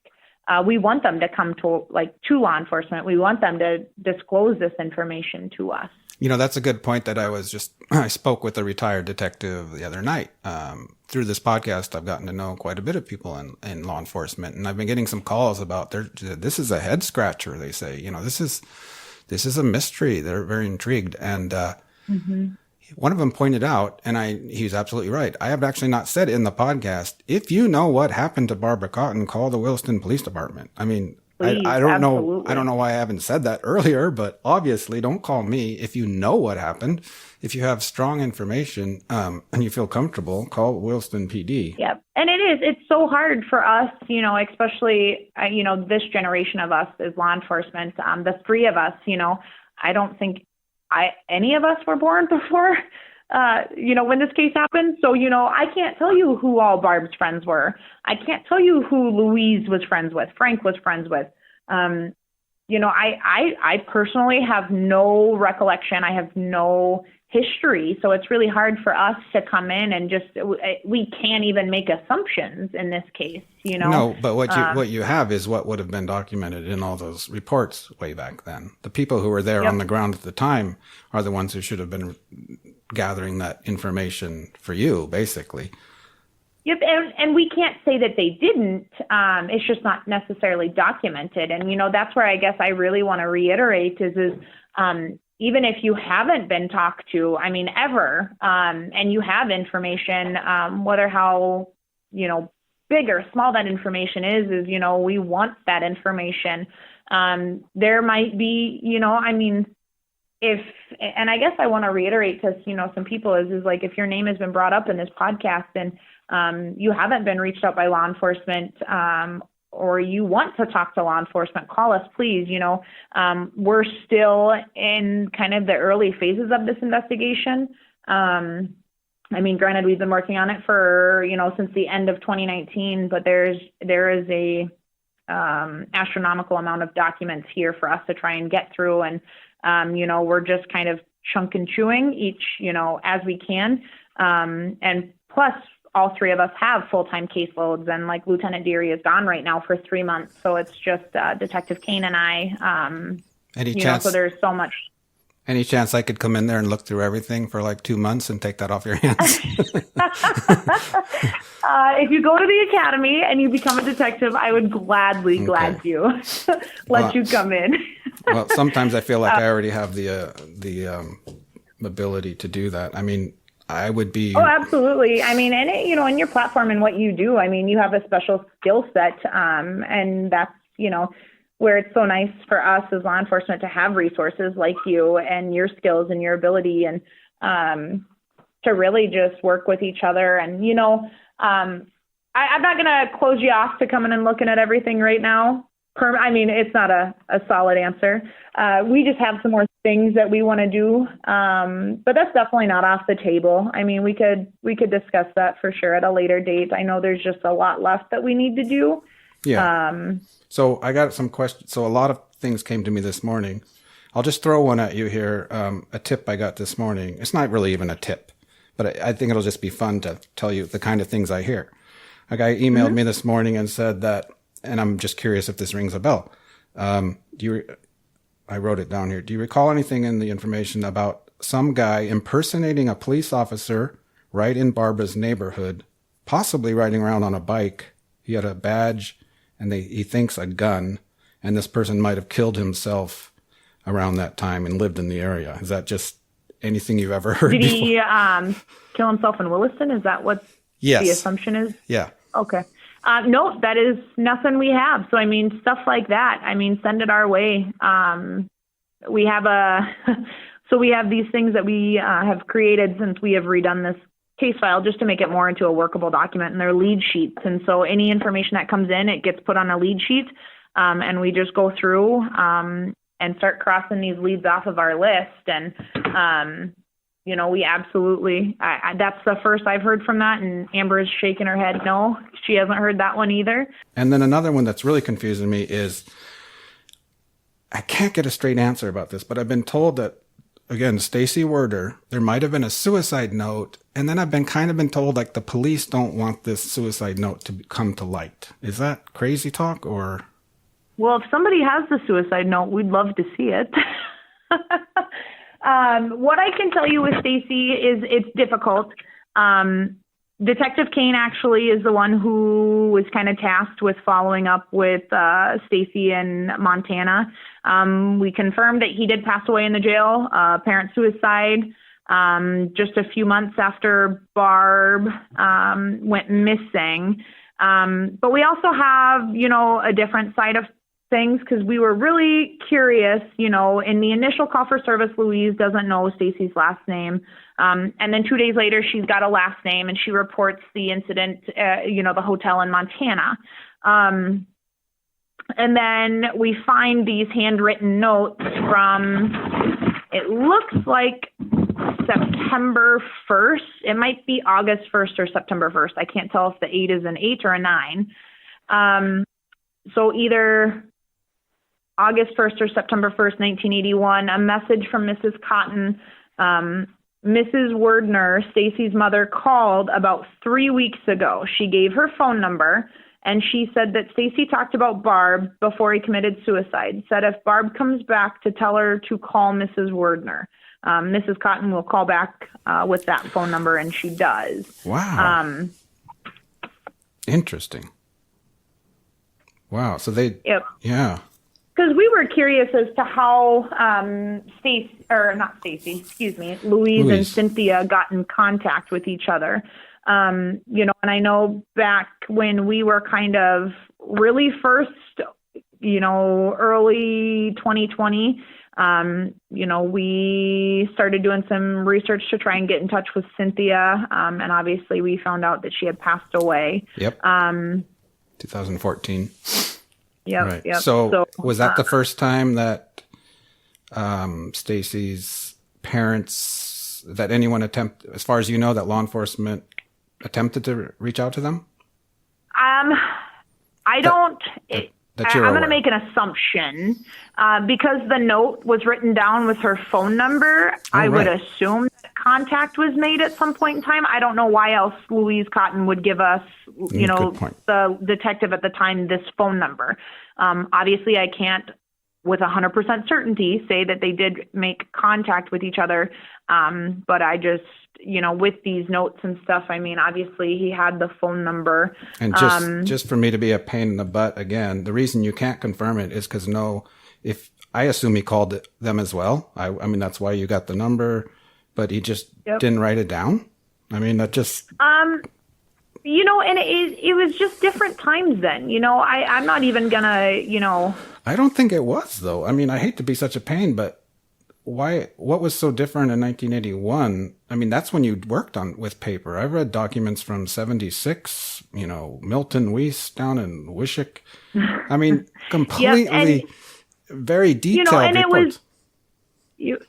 We want them to come to law enforcement. We want them to disclose this information to us. You know, that's a good point that I spoke with a retired detective the other night. Through this podcast, I've gotten to know quite a bit of people in law enforcement, and I've been getting some calls about this is a head scratcher. They say, you know, this is a mystery. They're very intrigued. And, one of them pointed out, and he's absolutely right. I have actually not said in the podcast, if you know what happened to Barbara Cotton, call the Williston Police Department. I mean, Please, I don't absolutely. know. I don't know why I haven't said that earlier, but obviously don't call me if you know what happened. If you have strong information, and you feel comfortable, call Williston PD. Yep. And it's so hard for us, you know, especially, you know, this generation of us as law enforcement, the three of us, you know, I don't think any of us were born before, you know, when this case happened. So, you know, I can't tell you who all Barb's friends were. I can't tell you who Louise was friends with, Frank was friends with. You know, I personally have no recollection. I have no history. So it's really hard for us to come in and we can't even make assumptions in this case, you know? No, but what you have is what would have been documented in all those reports way back then. The people who were there on the ground at the time are the ones who should have been gathering that information for you, basically. Yep, and we can't say that they didn't. It's just not necessarily documented. And, you know, that's where I guess I really want to reiterate is even if you haven't been talked to, I mean, ever, and you have information, whether how, you know, big or small that information is, you know, we want that information. There might be, you know, I mean, and I guess I want to reiterate to, you know, some people is like, if your name has been brought up in this podcast and you haven't been reached out by law enforcement, or you want to talk to law enforcement, call us, please. You know, we're still in kind of the early phases of this investigation. I mean, granted, we've been working on it for, you know, since the end of 2019, but there is a astronomical amount of documents here for us to try and get through. And, you know, we're just kind of chunk and chewing each, you know, as we can. And plus, all three of us have full-time caseloads, and like Lieutenant Deary is gone right now for 3 months. So it's just Detective Kane and I, so there's so much. Any chance I could come in there and look through everything for like 2 months and take that off your hands? If you go to the academy and you become a detective, I would gladly you let you come in. Well, sometimes I feel like I already have the ability to do that. I mean, I would be. Oh, absolutely. I mean, and you know, in your platform and what you do, I mean, you have a special skill set, and that's, you know, where it's so nice for us as law enforcement to have resources like you and your skills and your ability, and to really just work with each other. And, you know, I'm not going to close you off to coming and looking at everything right now. I mean, it's not a solid answer. We just have some more things that we want to do, but that's definitely not off the table. I mean, we could discuss that for sure at a later date. I know there's just a lot left that we need to do. Yeah. So I got some questions. So a lot of things came to me this morning. I'll just throw one at you here. A tip I got this morning. It's not really even a tip, but I think it'll just be fun to tell you the kind of things I hear. A guy emailed me this morning and said that, and I'm just curious if this rings a bell. I wrote it down here. Do you recall anything in the information about some guy impersonating a police officer right in Barbara's neighborhood, possibly riding around on a bike? He had a badge and he thinks a gun, and this person might have killed himself around that time and lived in the area. Is that just anything you've ever heard Did before? he kill himself in Williston? Is that what the assumption is? Yeah. Okay. No, that is nothing we have. So, I mean, stuff like that, I mean, send it our way. We have we have these things that we have created since we have redone this case file just to make it more into a workable document, and they're lead sheets. And so any information that comes in, it gets put on a lead sheet, and we just go through and start crossing these leads off of our list. And, you know, we absolutely, that's the first I've heard from that. And Amber is shaking her head. No, she hasn't heard that one either. And then another one that's really confusing me is, I can't get a straight answer about this, but I've been told that again, Stacy Werder, there might have been a suicide note, and then I've been told like the police don't want this suicide note to come to light. Is that crazy talk or? Well, if somebody has the suicide note, we'd love to see it. What I can tell you with Stacy is it's difficult. Detective Kane actually is the one who was kind of tasked with following up with Stacy in Montana. We confirmed that he did pass away in the jail, apparent suicide, just a few months after Barb went missing. But we also have, a different side of things because we were really curious, in the initial call for service, Louise doesn't know Stacy's last name. And then 2 days later, she's got a last name and she reports the incident, the hotel in Montana. And then we find these handwritten notes from, it looks like September 1st. It might be August 1st or September 1st. I can't tell if the 8 is an 8 or a 9. So either August 1st or September 1st, 1981, a message from Mrs. Cotton. Mrs. Werdner, Stacy's mother, called about 3 weeks ago. She gave her phone number, and she said that Stacy talked about Barb before he committed suicide. Said if Barb comes back to tell her to call Mrs. Werdner. Mrs. Cotton will call back with that phone number, and she does. Wow. Interesting. Wow. So they, yep. Yeah. Because we were curious as to how Louise and Cynthia got in contact with each other. And I know back when we were kind of really first, early 2020, we started doing some research to try and get in touch with Cynthia. And obviously we found out that she had passed away. Yep. 2014. Yep. Right. Yep. So was that the first time that Stacy's parents, that anyone as far as you know, that law enforcement attempted to reach out to them? I don't. I'm going to make an assumption because the note was written down with her phone number. I would assume that contact was made at some point in time. I don't know why else Louise Cotton would give us, the detective at the time, this phone number. Obviously, I can't, with 100% certainty, say that they did make contact with each other. But I just, with these notes and stuff, I mean, obviously he had the phone number. And just for me to be a pain in the butt again, the reason you can't confirm it is because if I assume he called them as well. I mean, that's why you got the number, but he just didn't write it down. I mean, that just. And it was just different times then. I'm not even gonna, I don't think it was though. I mean, I hate to be such a pain, but why? What was so different in 1981? I mean, that's when you worked with paper. I read documents from '76. Milton Weiss down in Wishick. I mean, completely, very detailed and reports. It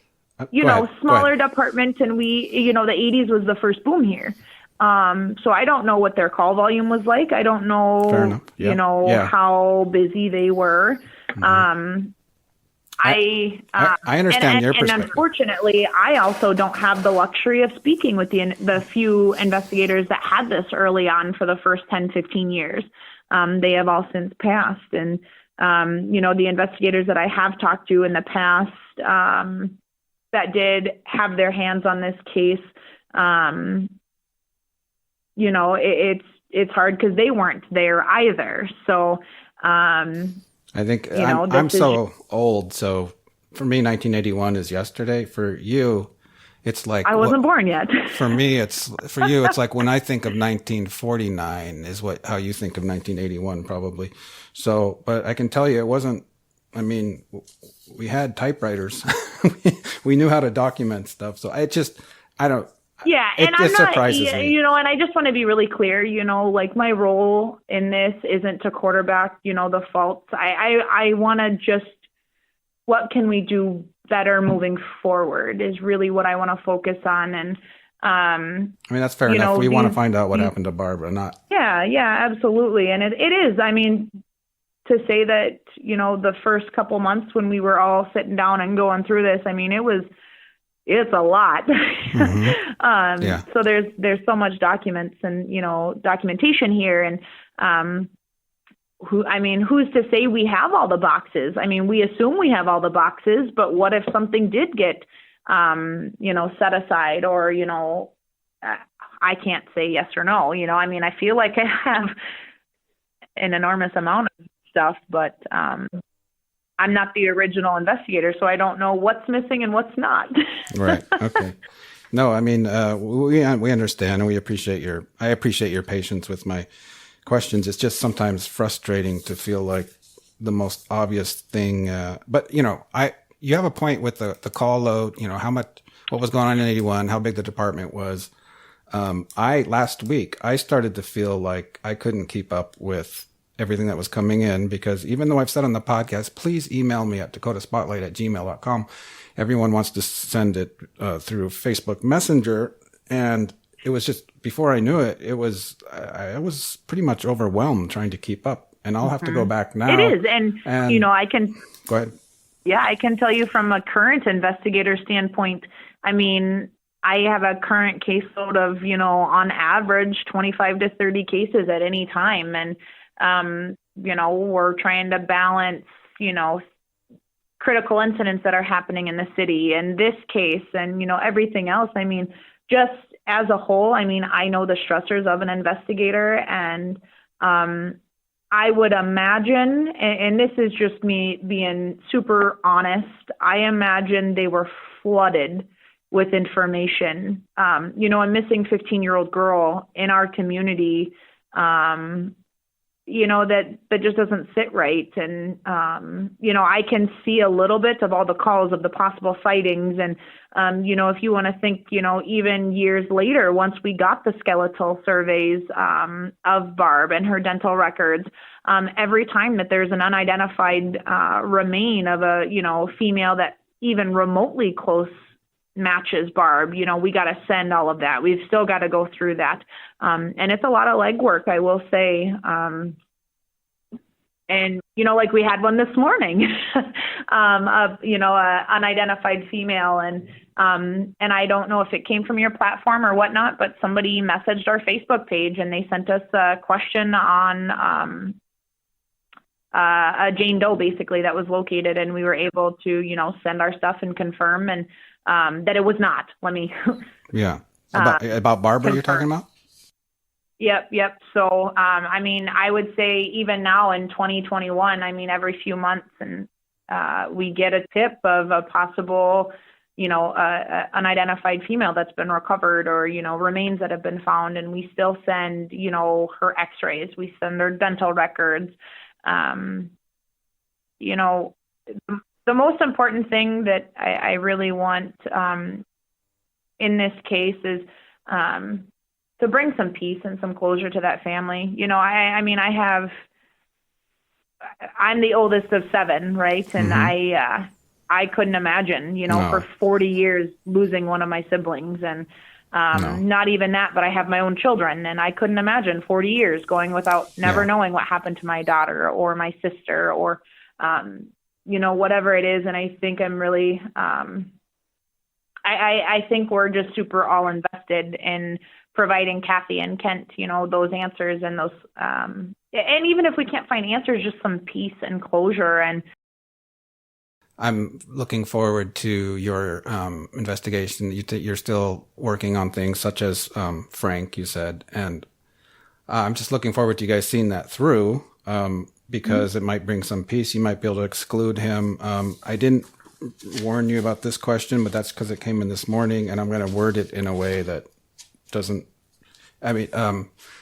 was, smaller department, and we, the '80s was the first boom here. So I don't know what their call volume was like. I don't know, how busy they were. Mm-hmm. I understand your perspective. And unfortunately, I also don't have the luxury of speaking with the few investigators that had this early on for the first 10, 15 years. They have all since passed. And, the investigators that I have talked to in the past that did have their hands on this case, it's hard because they weren't there either. So, I think I'm so old. So for me, 1981 is yesterday. For you, it's like I wasn't born yet. For me, it's like when I think of 1949 is how you think of 1981 probably. So, but I can tell you it wasn't. I mean, we had typewriters. we knew how to document stuff. So I don't. Yeah, and it surprises me. And I just want to be really clear, like my role in this isn't to quarterback, the faults. I want to just, what can we do better moving forward is really what I want to focus on. And, I mean, that's fair enough. We want to find out what happened to Barbara, not. Yeah, absolutely. And it is, I mean, to say that, the first couple months when we were all sitting down and going through this, I mean, it was it's a lot. Yeah. So there's so much documents and, documentation here. And, who's to say we have all the boxes? I mean, we assume we have all the boxes, but what if something did get, set aside, or, I can't say yes or no. I feel like I have an enormous amount of stuff, but I'm not the original investigator, so I don't know what's missing and what's not. Right. Okay. No, we understand, and I appreciate your patience with my questions. It's just sometimes frustrating to feel like the most obvious thing. But you have a point with the call load. What was going on in 81, how big the department was. Last week I started to feel like I couldn't keep up with everything that was coming in, because even though I've said on the podcast, please email me at dakotaspotlight@gmail.com. Everyone wants to send it through Facebook Messenger. And it was just, before I knew it, I was pretty much overwhelmed trying to keep up. And I'll have to go back now. It is. And I can... Go ahead. Yeah, I can tell you from a current investigator standpoint, I have a current caseload of, on average, 25 to 30 cases at any time. And, we're trying to balance, critical incidents that are happening in the city, and this case, and, everything else. Just as a whole, I know the stressors of an investigator, and I would imagine, and this is just me being super honest, I imagine they were flooded with information. A missing 15-year-old girl in our community, that just doesn't sit right. And, I can see a little bit of all the calls of the possible sightings. And, if you want to think, even years later, once we got the skeletal surveys of Barb and her dental records, every time that there's an unidentified remain of a, female that even remotely close matches Barb, we got to send all of that. We've still got to go through that. And it's a lot of legwork, I will say. And, like we had one this morning, a unidentified female. And I don't know if it came from your platform or whatnot, but somebody messaged our Facebook page and they sent us a question on a Jane Doe, basically, that was located. And we were able to, send our stuff and confirm and that it was not. Let me. Yeah. About Barbara you're talking about? Yep. So, I would say even now in 2021, every few months and we get a tip of a possible, unidentified female that's been recovered, or, remains that have been found. And we still send, her x-rays. We send her dental records. The most important thing that I really want in this case is to bring some peace and some closure to that family. I'm the oldest of 7, right? And I couldn't imagine, for 40 years losing one of my siblings, and not even that, but I have my own children, and I couldn't imagine 40 years going without never knowing what happened to my daughter or my sister or, whatever it is. And I think I'm really, I think we're just super all invested in providing Kathy and Kent, those answers and those, and even if we can't find answers, just some peace and closure. And I'm looking forward to your investigation. You're still working on things such as Frank, you said, and I'm just looking forward to you guys seeing that through, because it might bring some peace. You might be able to exclude him. I didn't warn you about this question, but that's because it came in this morning, and I'm going to word it in a way that doesn't. I've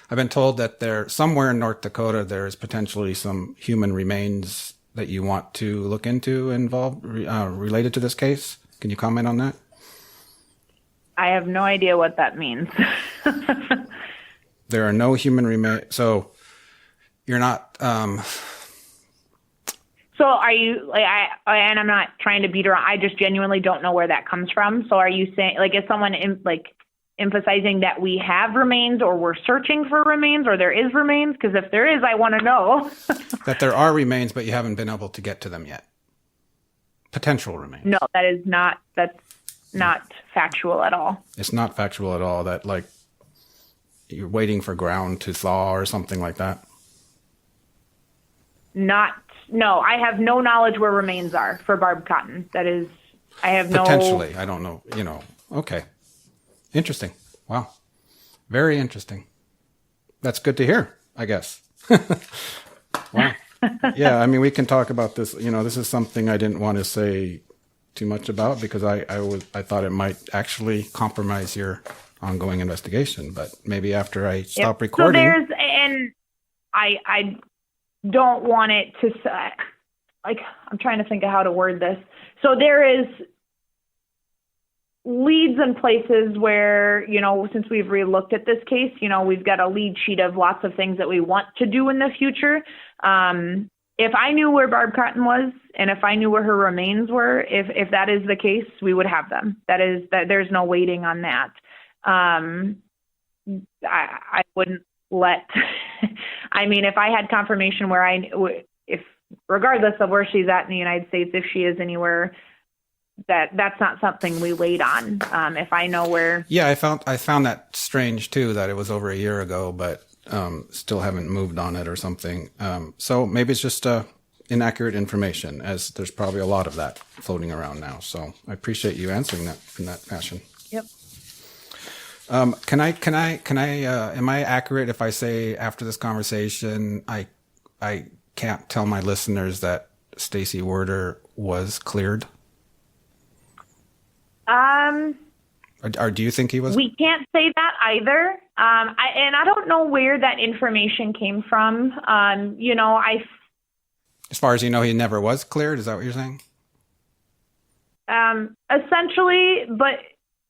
been told that somewhere in North Dakota there is potentially some human remains that you want to look into related to this case. Can you comment on that? I have no idea what that means. There are no human remains. So you're not. So are you and I'm not trying to beat around. I just genuinely don't know where that comes from. So are you saying, is someone emphasizing that we have remains, or we're searching for remains, or there is remains? Because if there is, I want to know. That there are remains, but you haven't been able to get to them yet. Potential remains. No, that is not. not factual at all. It's not factual at all. That like you're waiting for ground to thaw or something like that. No, I have no knowledge where remains are for Barb Cotton. That is, I have no... Potentially. I don't know. Okay. Interesting. Wow. Very interesting. That's good to hear, I guess. Wow. Yeah, I mean, we can talk about this. This is something I didn't want to say too much about because I thought it might actually compromise your ongoing investigation. But maybe after I stop recording... So and I don't want it to, I'm trying to think of how to word this. So there is leads and places where, since we've relooked at this case, we've got a lead sheet of lots of things that we want to do in the future. If I knew where Barb Cotton was and if I knew where her remains were, if that is the case, we would have them. There's no waiting on that. I wouldn't let, if I had confirmation if regardless of where she's at in the United States, if she is anywhere, that's not something we wait on. If I know where. Yeah, I found that strange too, that it was over a year ago, but still haven't moved on it or something. So maybe it's just inaccurate information, as there's probably a lot of that floating around now. So I appreciate you answering that in that fashion. Yep. Am I accurate if I say after this conversation, I can't tell my listeners that Stacy Werder was cleared? Or do you think he was? We can't say that either. I don't know where that information came from. As far as you know, he never was cleared. Is that what you're saying? Essentially, but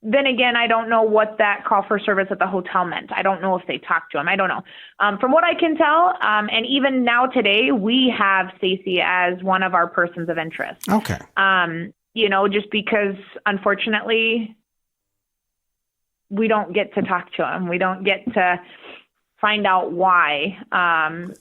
then again, I don't know what that call for service at the hotel meant. I don't know if they talked to him. I don't know. From what I can tell, and even now today, we have Stacy as one of our persons of interest. Okay. Just because, unfortunately, we don't get to talk to him. We don't get to find out why.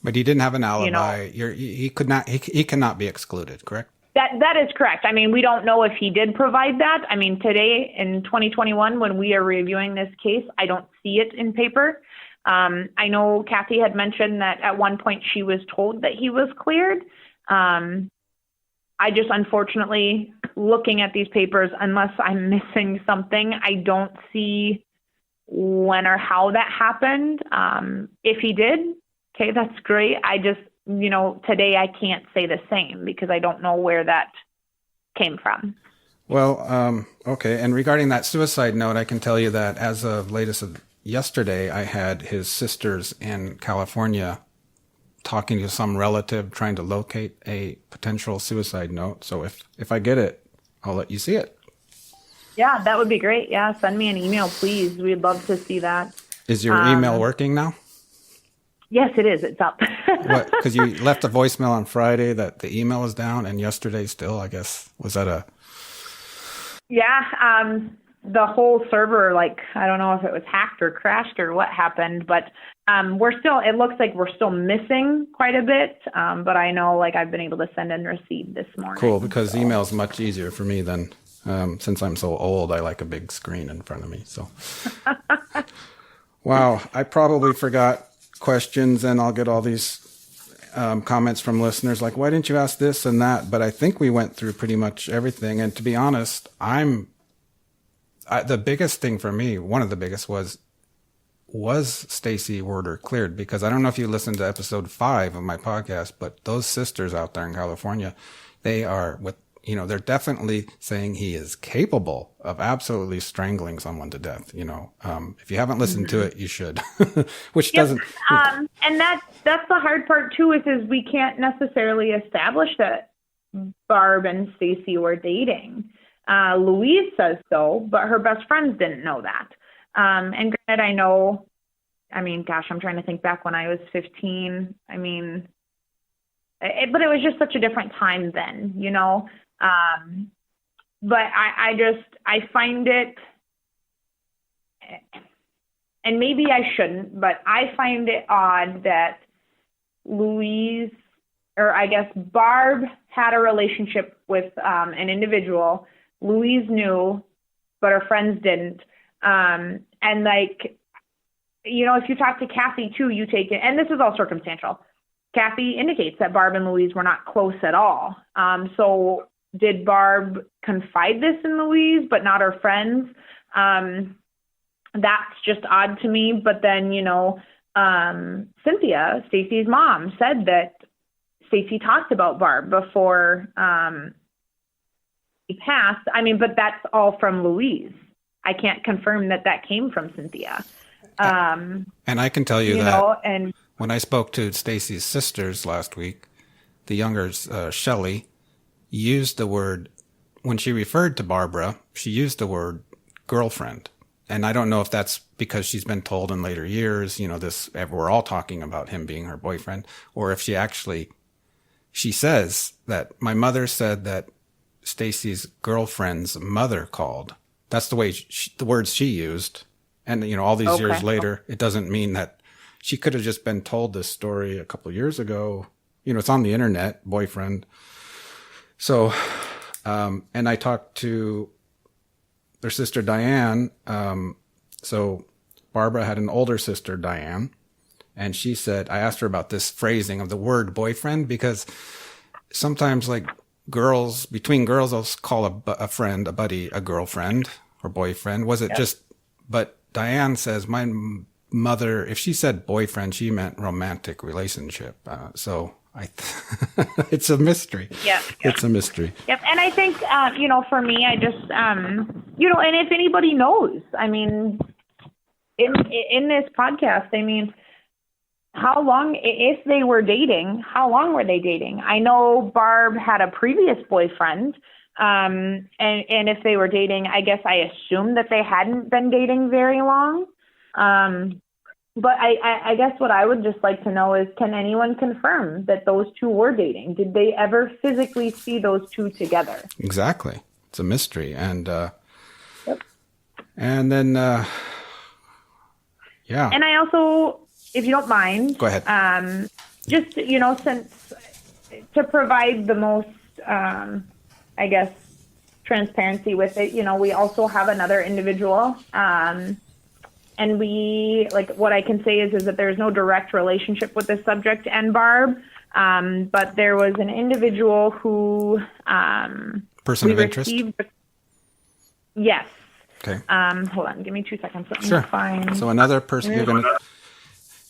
But he didn't have an alibi. He cannot be excluded, correct? That is correct. We don't know if he did provide that. Today in 2021, when we are reviewing this case, I don't see it in paper. I know Kathy had mentioned that at one point she was told that he was cleared. I just, unfortunately, looking at these papers, unless I'm missing something, I don't see when or how that happened. If he did, okay, that's great. I just, today I can't say the same because I don't know where that came from. Well, okay. And regarding that suicide note, I can tell you that as of latest of yesterday, I had his sisters in California talking to some relative trying to locate a potential suicide note. So if I get it, I'll let you see it. Yeah, that would be great. Yeah, send me an email, please. We'd love to see that. Is your email working now? Yes, it is. It's up. What? Because you left a voicemail on Friday that the email is down, and yesterday still, I guess. Was that a... Yeah, the whole server, I don't know if it was hacked or crashed or what happened, but it looks like we're still missing quite a bit, but I know, I've been able to send and receive this morning. Cool, because email is much easier for me than, since I'm so old, I like a big screen in front of me, so. Wow, I probably forgot questions, and I'll get all these comments from listeners like, why didn't you ask this and that? But I think we went through pretty much everything, and to be honest, the biggest thing for me, one of the biggest was Stacy Werder cleared? Because I don't know if you listened to episode 5 of my podcast, but those sisters out there in California, they are they're definitely saying he is capable of absolutely strangling someone to death. If you haven't listened to it, you should, which doesn't. And that's the hard part too, is we can't necessarily establish that Barb and Stacy were dating. Louise says so, but her best friends didn't know that. And granted, I know, I'm trying to think back when I was 15. But it was just such a different time then, But I find it, and maybe I shouldn't, but I find it odd that Louise, or I guess Barb, had a relationship with an individual. Louise knew, but her friends didn't. And like, you know, if you talk to Kathy too, you take it, and this is all circumstantial. Kathy indicates that Barb and Louise were not close at all. So did Barb confide this in Louise, but not her friends? That's just odd to me. But then, you know, Cynthia, Stacy's mom, said that Stacy talked about Barb before he passed. I mean, but that's all from Louise. I can't confirm that that came from Cynthia. And I can tell you that know, and when I spoke to Stacy's sisters last week, the younger Shelley used the word, when she referred to Barbara, she used the word girlfriend. And I don't know if that's because she's been told in later years, you know, this, we're all talking about him being her boyfriend, or if she says that my mother said that Stacy's girlfriend's mother called. That's the way the words she used. And, you know, all these years later, it doesn't mean that she could have just been told this story a couple of years ago. You know, it's on the internet, boyfriend. So, and I talked to their sister, Diane. So Barbara had an older sister, Diane. And she said, I asked her about this phrasing of the word boyfriend, because sometimes like between girls, they'll call a friend, a buddy, a girlfriend or boyfriend. Was it just, but Diane says my mother, if she said boyfriend, she meant romantic relationship. So it's a mystery. Yeah. It's a mystery. Yep. And I think, you know, for me, I just, you know, and if anybody knows, I mean, in this podcast, I mean, how long, if they were dating, how long were they dating? I know Barb had a previous boyfriend. And if they were dating, I guess I assumed that they hadn't been dating very long. But I guess what I would just like to know is, can anyone confirm that those two were dating? Did they ever physically see those two together? Exactly. It's a mystery. And, yep. And then, yeah. And I also, if you don't mind, go ahead. Just, you know, since to provide the most, I guess, transparency with it, you know, we also have another individual, and we, like, what I can say is that there's no direct relationship with the subject and Barb, but there was an individual who, person of interest? Yes. Okay. Hold on, give me 2 seconds. Let Sure. me find. So another person, you're going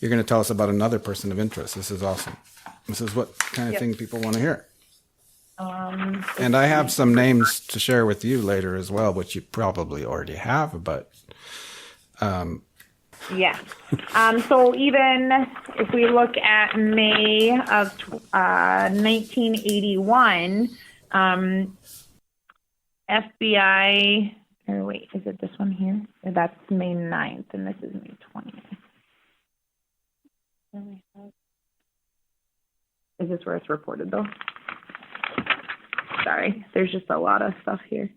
to tell us about another person of interest. This is awesome. This is what kind of thing people want to hear. And I have some names to share with you later as well, which you probably already have, but yeah. So even if we look at May of 1981, FBI, or wait, is it this one here? That's May 9th, and this is May 20th. Is this where it's reported, though? Sorry, there's just a lot of stuff here.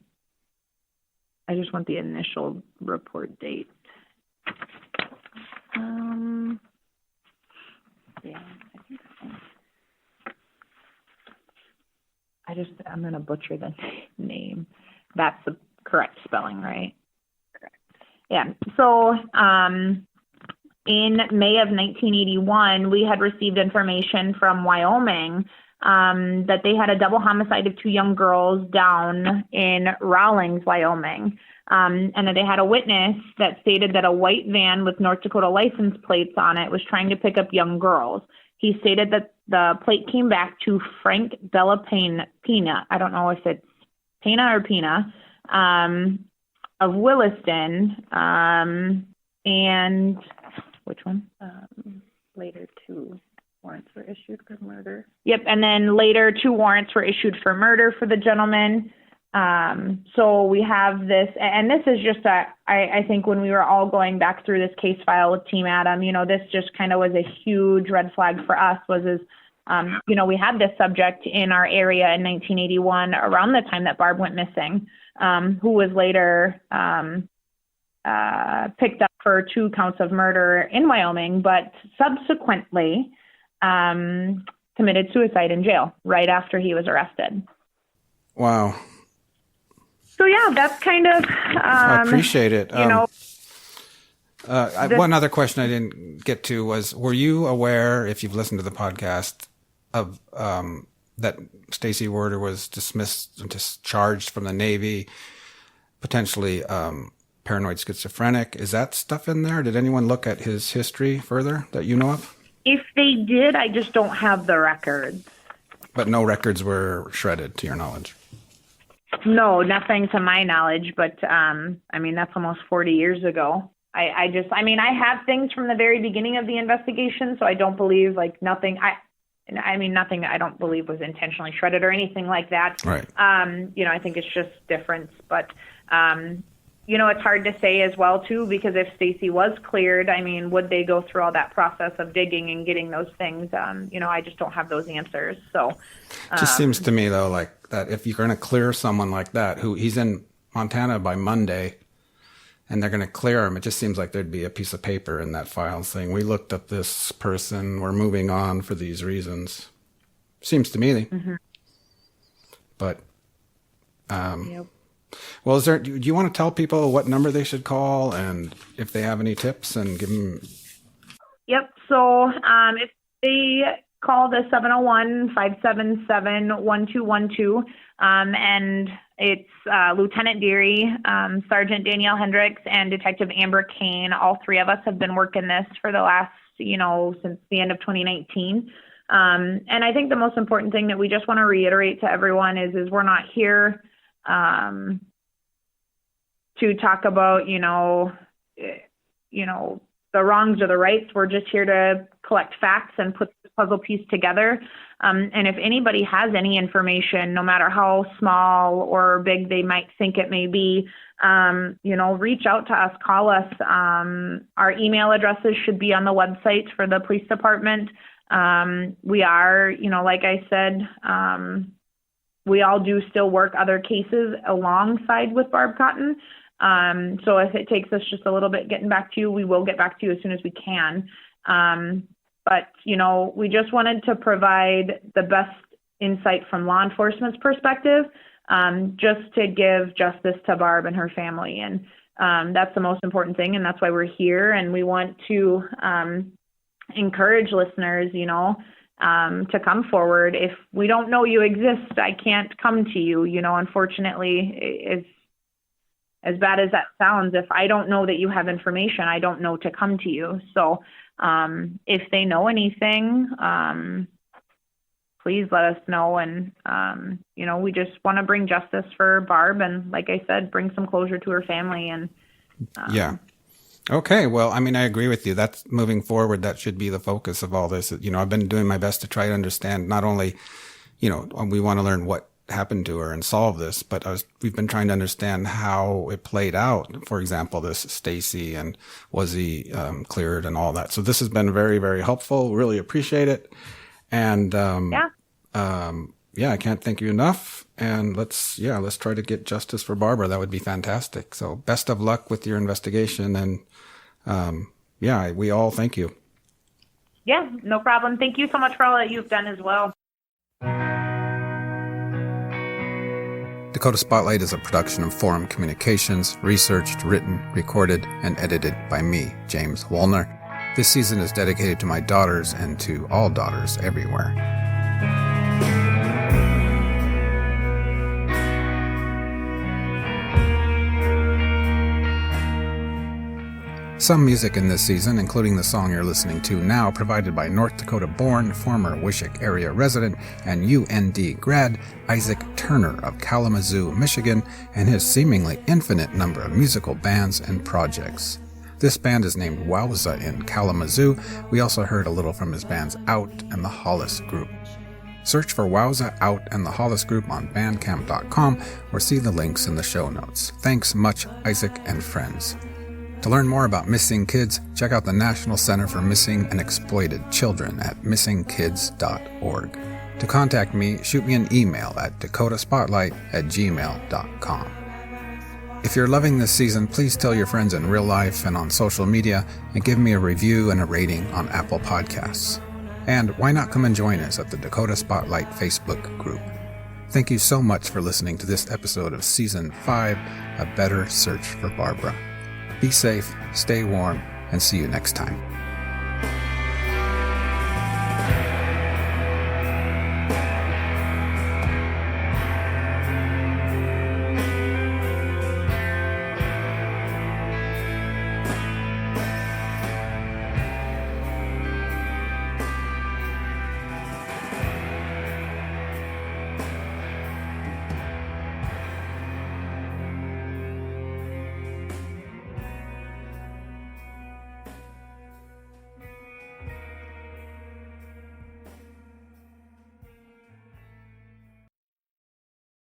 I just want the initial report date. Yeah, I'm going to butcher the name. That's the correct spelling, right? Correct. Yeah, so in May of 1981, we had received information from Wyoming that they had a double homicide of 2 young girls down in Rawlings, Wyoming. And that they had a witness that stated that a white van with North Dakota license plates on it was trying to pick up young girls. He stated that the plate came back to Frank Della Pena. I don't know if it's Pena or Pena, of Williston. And which one? Later 2 warrants were issued for murder. Yep, and then later 2 warrants were issued for murder for the gentleman. So we have this, and this is just I think when we were all going back through this case file with Team Adam, you know, this just kind of was a huge red flag for us, you know, we had this subject in our area in 1981 around the time that Barb went missing, who was later picked up for 2 counts of murder in Wyoming, but subsequently committed suicide in jail right after he was arrested. Wow. So yeah, that's kind of. I appreciate it. You know. One other question I didn't get to was: were you aware, if you've listened to the podcast, of that Stacy Werder was discharged from the Navy, potentially paranoid schizophrenic? Is that stuff in there? Did anyone look at his history further that you know of? If they did, I just don't have the records. But no records were shredded, to your knowledge? No, nothing to my knowledge. But that's almost 40 years ago. I have things from the very beginning of the investigation, so I don't believe nothing. Nothing I don't believe was intentionally shredded or anything like that. Right. I think it's just different. But, it's hard to say as well, too, because if Stacy was cleared, would they go through all that process of digging and getting those things? I just don't have those answers. So it just seems to me, though, like that if you're going to clear someone like that, who he's in Montana by Monday, and they're going to clear him, it just seems like there'd be a piece of paper in that file saying, we looked up this person, we're moving on for these reasons. Seems to me. Mm-hmm. But, yep. Well, do you want to tell people what number they should call and if they have any tips and give them? Yep. So if they call the 701-577-1212, and it's Lieutenant Deary, Sergeant Danielle Hendricks, and Detective Amber Kane. All three of us have been working this for the last, since the end of 2019. And I think the most important thing that we just want to reiterate to everyone is we're not here to talk about, the wrongs or the rights. We're just here to collect facts and put the puzzle piece together. And if anybody has any information, no matter how small or big they might think it may be, reach out to us, call us. Our email addresses should be on the website for the police department. We are, like I said, we all do still work other cases alongside with Barb Cotton. So if it takes us just a little bit getting back to you, we will get back to you as soon as we can. But, we just wanted to provide the best insight from law enforcement's perspective, just to give justice to Barb and her family. And that's the most important thing, and that's why we're here. And we want to encourage listeners, to come forward. If we don't know you exist, I can't come to you. Unfortunately, as bad as that sounds, if I don't know that you have information, I don't know to come to you. So if they know anything, please let us know. And, we just want to bring justice for Barb. And like I said, bring some closure to her family. And yeah. Okay. Well, I agree with you. That's moving forward. That should be the focus of all this. I've been doing my best to try to understand not only, we want to learn what happened to her and solve this, but we've been trying to understand how it played out. For example, this Stacy, and was he cleared and all that. So this has been very, very helpful. Really appreciate it. And I can't thank you enough. And let's try to get justice for Barbara. That would be fantastic. So best of luck with your investigation. And we all thank you. Yeah, no problem. Thank you so much for all that you've done as well. Dakota Spotlight is a production of Forum Communications, researched, written, recorded, and edited by me, James Woolner. This season is dedicated to my daughters and to all daughters everywhere. Some music in this season, including the song you're listening to now, provided by North Dakota-born, former Wishick area resident, and UND grad Isaac Turner of Kalamazoo, Michigan, and his seemingly infinite number of musical bands and projects. This band is named Wowza in Kalamazoo. We also heard a little from his bands Out and the Hollis Group. Search for Wowza, Out, and the Hollis Group on Bandcamp.com or see the links in the show notes. Thanks much, Isaac and friends. To learn more about missing kids, check out the National Center for Missing and Exploited Children at missingkids.org. To contact me, shoot me an email at dakotaspotlight@gmail.com. If you're loving this season, please tell your friends in real life and on social media, and give me a review and a rating on Apple Podcasts. And why not come and join us at the Dakota Spotlight Facebook group? Thank you so much for listening to this episode of Season 5, A Better Search for Barbara. Be safe, stay warm, and see you next time.